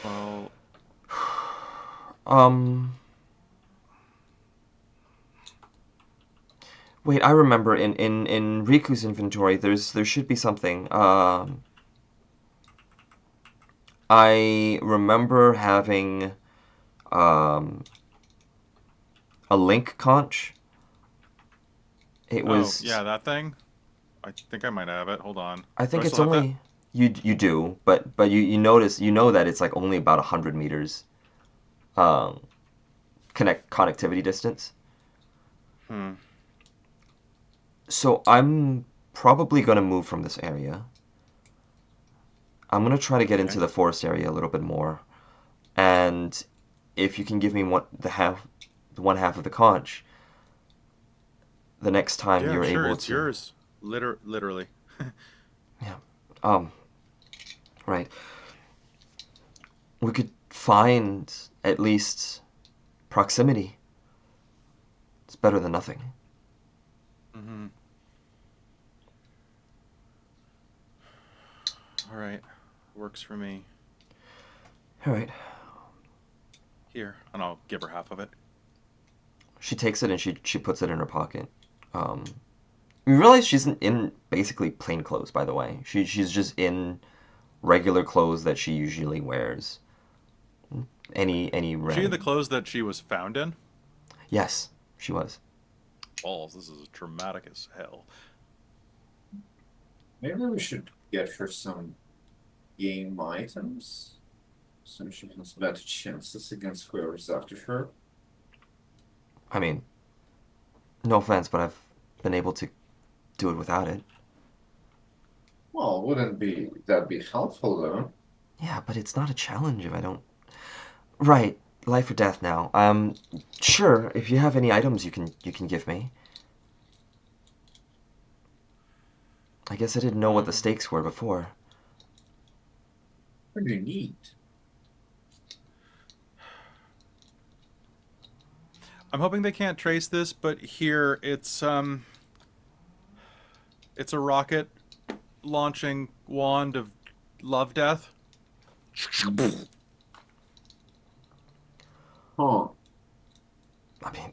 Well, Wait, I remember in Riku's inventory there should be something. I remember having um a link conch. It oh, was yeah, that thing? I think I might have it. Hold on. I Do I think it's still have that? only you do, but you notice you know that it's like only about 100 meters um connectivity distance. Hmm. So I'm probably gonna move from this area. I'm gonna try to get into Okay. the forest area a little bit more, and if you can give me the one half of the conch, the next time Yeah, you're sure, able it's to, yours. Literally. yeah, um, right, we could find at least proximity. It's better than nothing. Mm-hmm. All right. Works for me. All right. Here, and I'll give her half of it. She takes it and she puts it in her pocket. Um, you realize she's in basically plain clothes, by the way. She's just in regular clothes that she usually wears. Any Was she in the random. clothes that she was found in? Yes, she was. Balls, this is traumatic as hell. Maybe we should get her some game items, so she has better chances against whoever's after her. I mean, no offense, but I've been able to do it without it. Well, wouldn't be that be helpful though? Yeah, but it's not a challenge if I don't. Right, life or death now. Sure. If you have any items, you can give me. I guess I didn't know what the Um, stakes were before. Pretty neat. I'm hoping they can't trace this, but here it's a rocket launching wand of love death. Huh. I mean,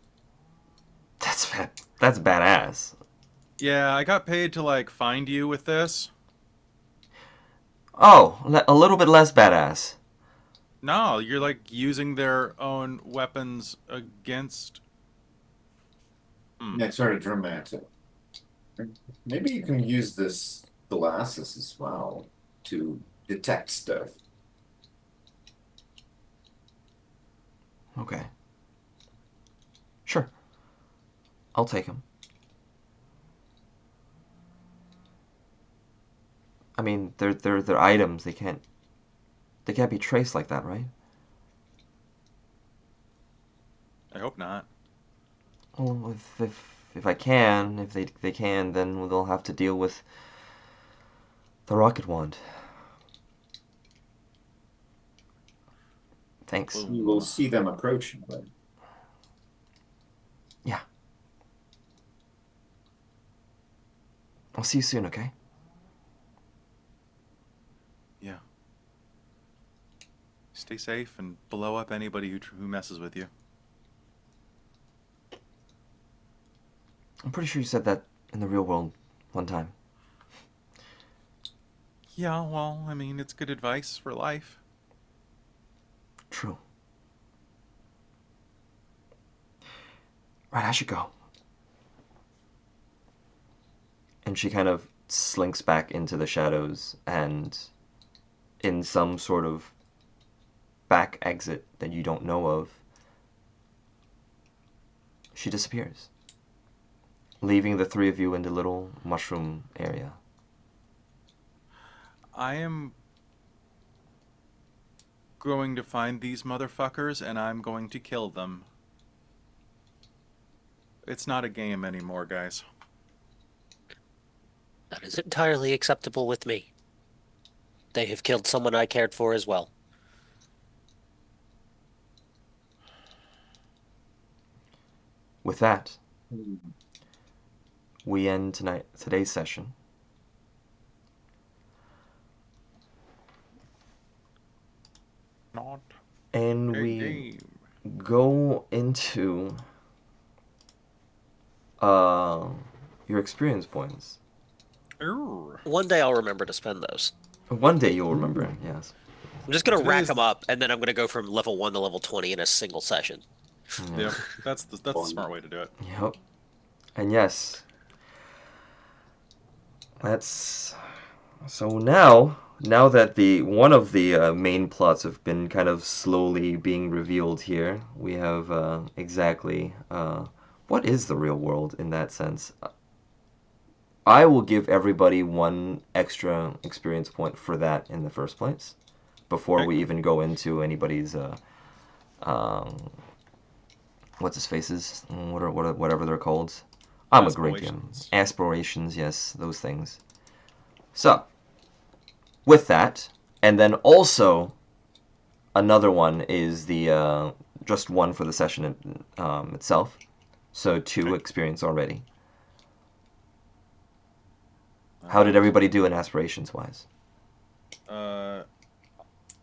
that's badass. Yeah, I got paid to like find you with this. Oh, a little bit less badass. No, you're like using their own weapons against. Hmm. That's very dramatic. Maybe you can use this glasses as well to detect stuff. Okay. Sure. I'll take them. I mean, they're items. They can't be traced like that, right? I hope not. Well, if I can, if they can, then they'll have to deal with the rocket wand. Thanks. You will Boom. see them approaching, but Yeah. I'll see you soon, okay? Yeah. Stay safe and blow up anybody who messes with you. I'm pretty sure you said that in the real world one time. Yeah, well, I mean, it's good advice for life. True. Right, I should go. And she kind of slinks back into the shadows and in some sort of back exit that you don't know of, she disappears, leaving the three of you in the little mushroom area. I am going to find these motherfuckers and I'm going to kill them. It's not a game anymore, guys. That is entirely acceptable with me. They have killed someone I cared for as well. With that, we end today's session. Not And a we game. go into your experience points. Err. One day I'll remember to spend those. One day you'll remember, yes. I'm just going to rack Today's- them up, and then I'm going to go from level 1 to level 20 in a single session. Yep, that's the smart way to do it. Yep. And yes. That's so now that one of the main plots have been kind of slowly being revealed here, we have exactly what is the real world in that sense. I will give everybody one extra experience point for that in the first place, before Okay. we even go into anybody's what's his faces, whatever they're called. I'm a great game. Aspirations. Aspirations, yes, those things. So, with that, and then also another one is the just one for the session itself. So 2 Okay. experience already. How did everybody do in aspirations wise?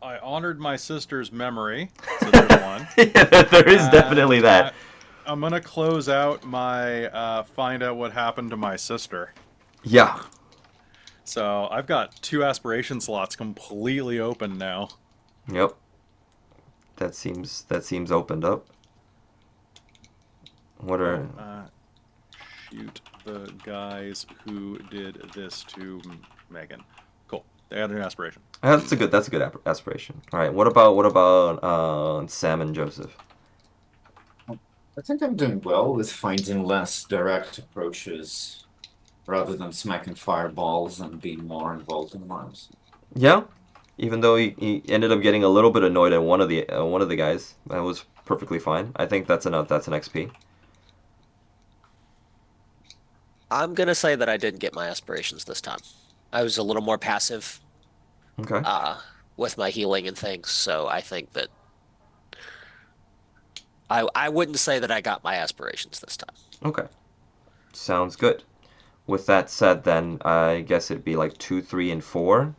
I honored my sister's memory, so there's one. Yeah, there is definitely And that. I'm gonna close out my find out what happened to my sister. Yeah. So I've got 2 aspiration slots completely open now. Yep. That seems opened up. What are Shoot the guys who did this to Megan. Cool. They had an aspiration. that's a good aspiration. All right. What about Sam and Joseph? I think I'm doing well with finding less direct approaches rather than smacking fireballs and being more involved in lives. Yeah. Even though he ended up getting a little bit annoyed at one of the guys, that was perfectly fine. I think that's an XP. I'm going to say that I didn't get my aspirations this time. I was a little more passive Okay. with my healing and things, so I think that I wouldn't say that I got my aspirations this time. Okay. Sounds good. With that said, then I guess it'd be like 2, 3, and 4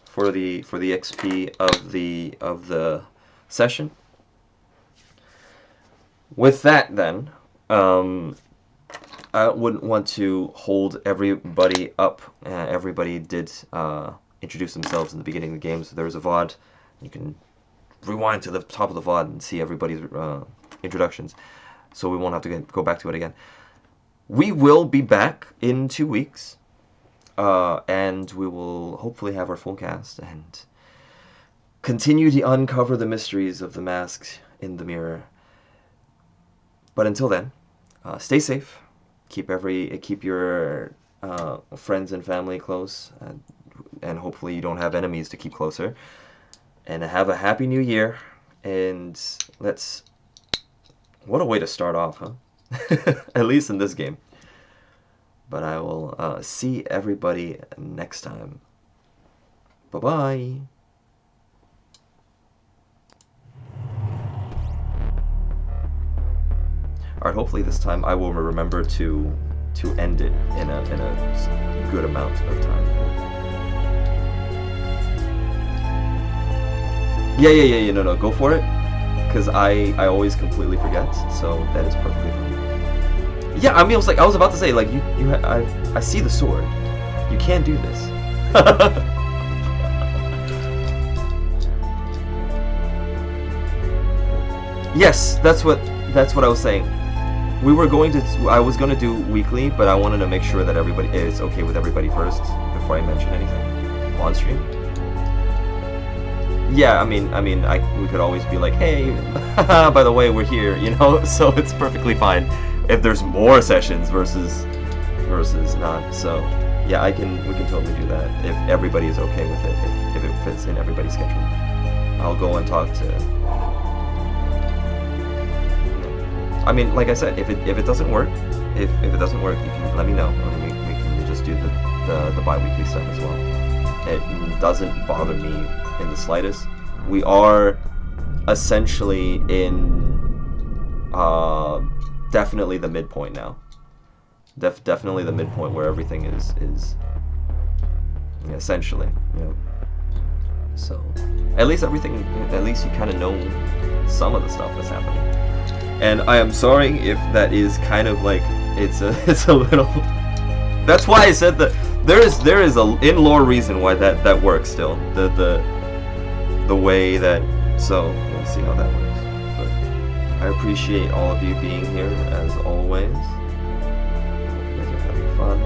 for the XP of the session. With that, then, I wouldn't want to hold everybody up. Everybody did introduce themselves in the beginning of the game, so there's a VOD. You can rewind to the top of the VOD and see everybody's introductions, so we won't have to go back to it again. We will be back in 2 weeks, and we will hopefully have our full cast and continue to uncover the mysteries of the mask in the mirror. But until then, stay safe. Keep your friends and family close, and hopefully you don't have enemies to keep closer. And have a happy new year. And what a way to start off, huh? At least in this game. But I will see everybody next time. Bye-bye. Alright, hopefully this time I will remember to end it in a good amount of time. Yeah, no, go for it. Because I always completely forget, so that is perfectly fine. Yeah, I mean, I was about to say, like, I see the sword. You can't do this. Yes, that's what I was saying. I was going to do weekly, but I wanted to make sure that everybody is okay with everybody first before I mention anything on stream. Yeah, I mean, we could always be like, hey, by the way, we're here, you know. So it's perfectly fine if there's more sessions versus not. So yeah, we can totally do that if everybody is okay with it, if it fits in everybody's schedule. I'll go and talk to. I mean, like I said, if it doesn't work, if it doesn't work, you can let me know, and we can just do the bi-weekly stuff as well. It doesn't bother me in the slightest. We are essentially in definitely the midpoint now. Definitely the midpoint where everything is essentially, you know. So at least you kind of know some of the stuff that's happening. And I am sorry if that is kind of like it's a little. That's why I said that there is a in-lore reason why that works still. The way that, so we'll see how that works. But I appreciate all of you being here as always. You guys are having fun.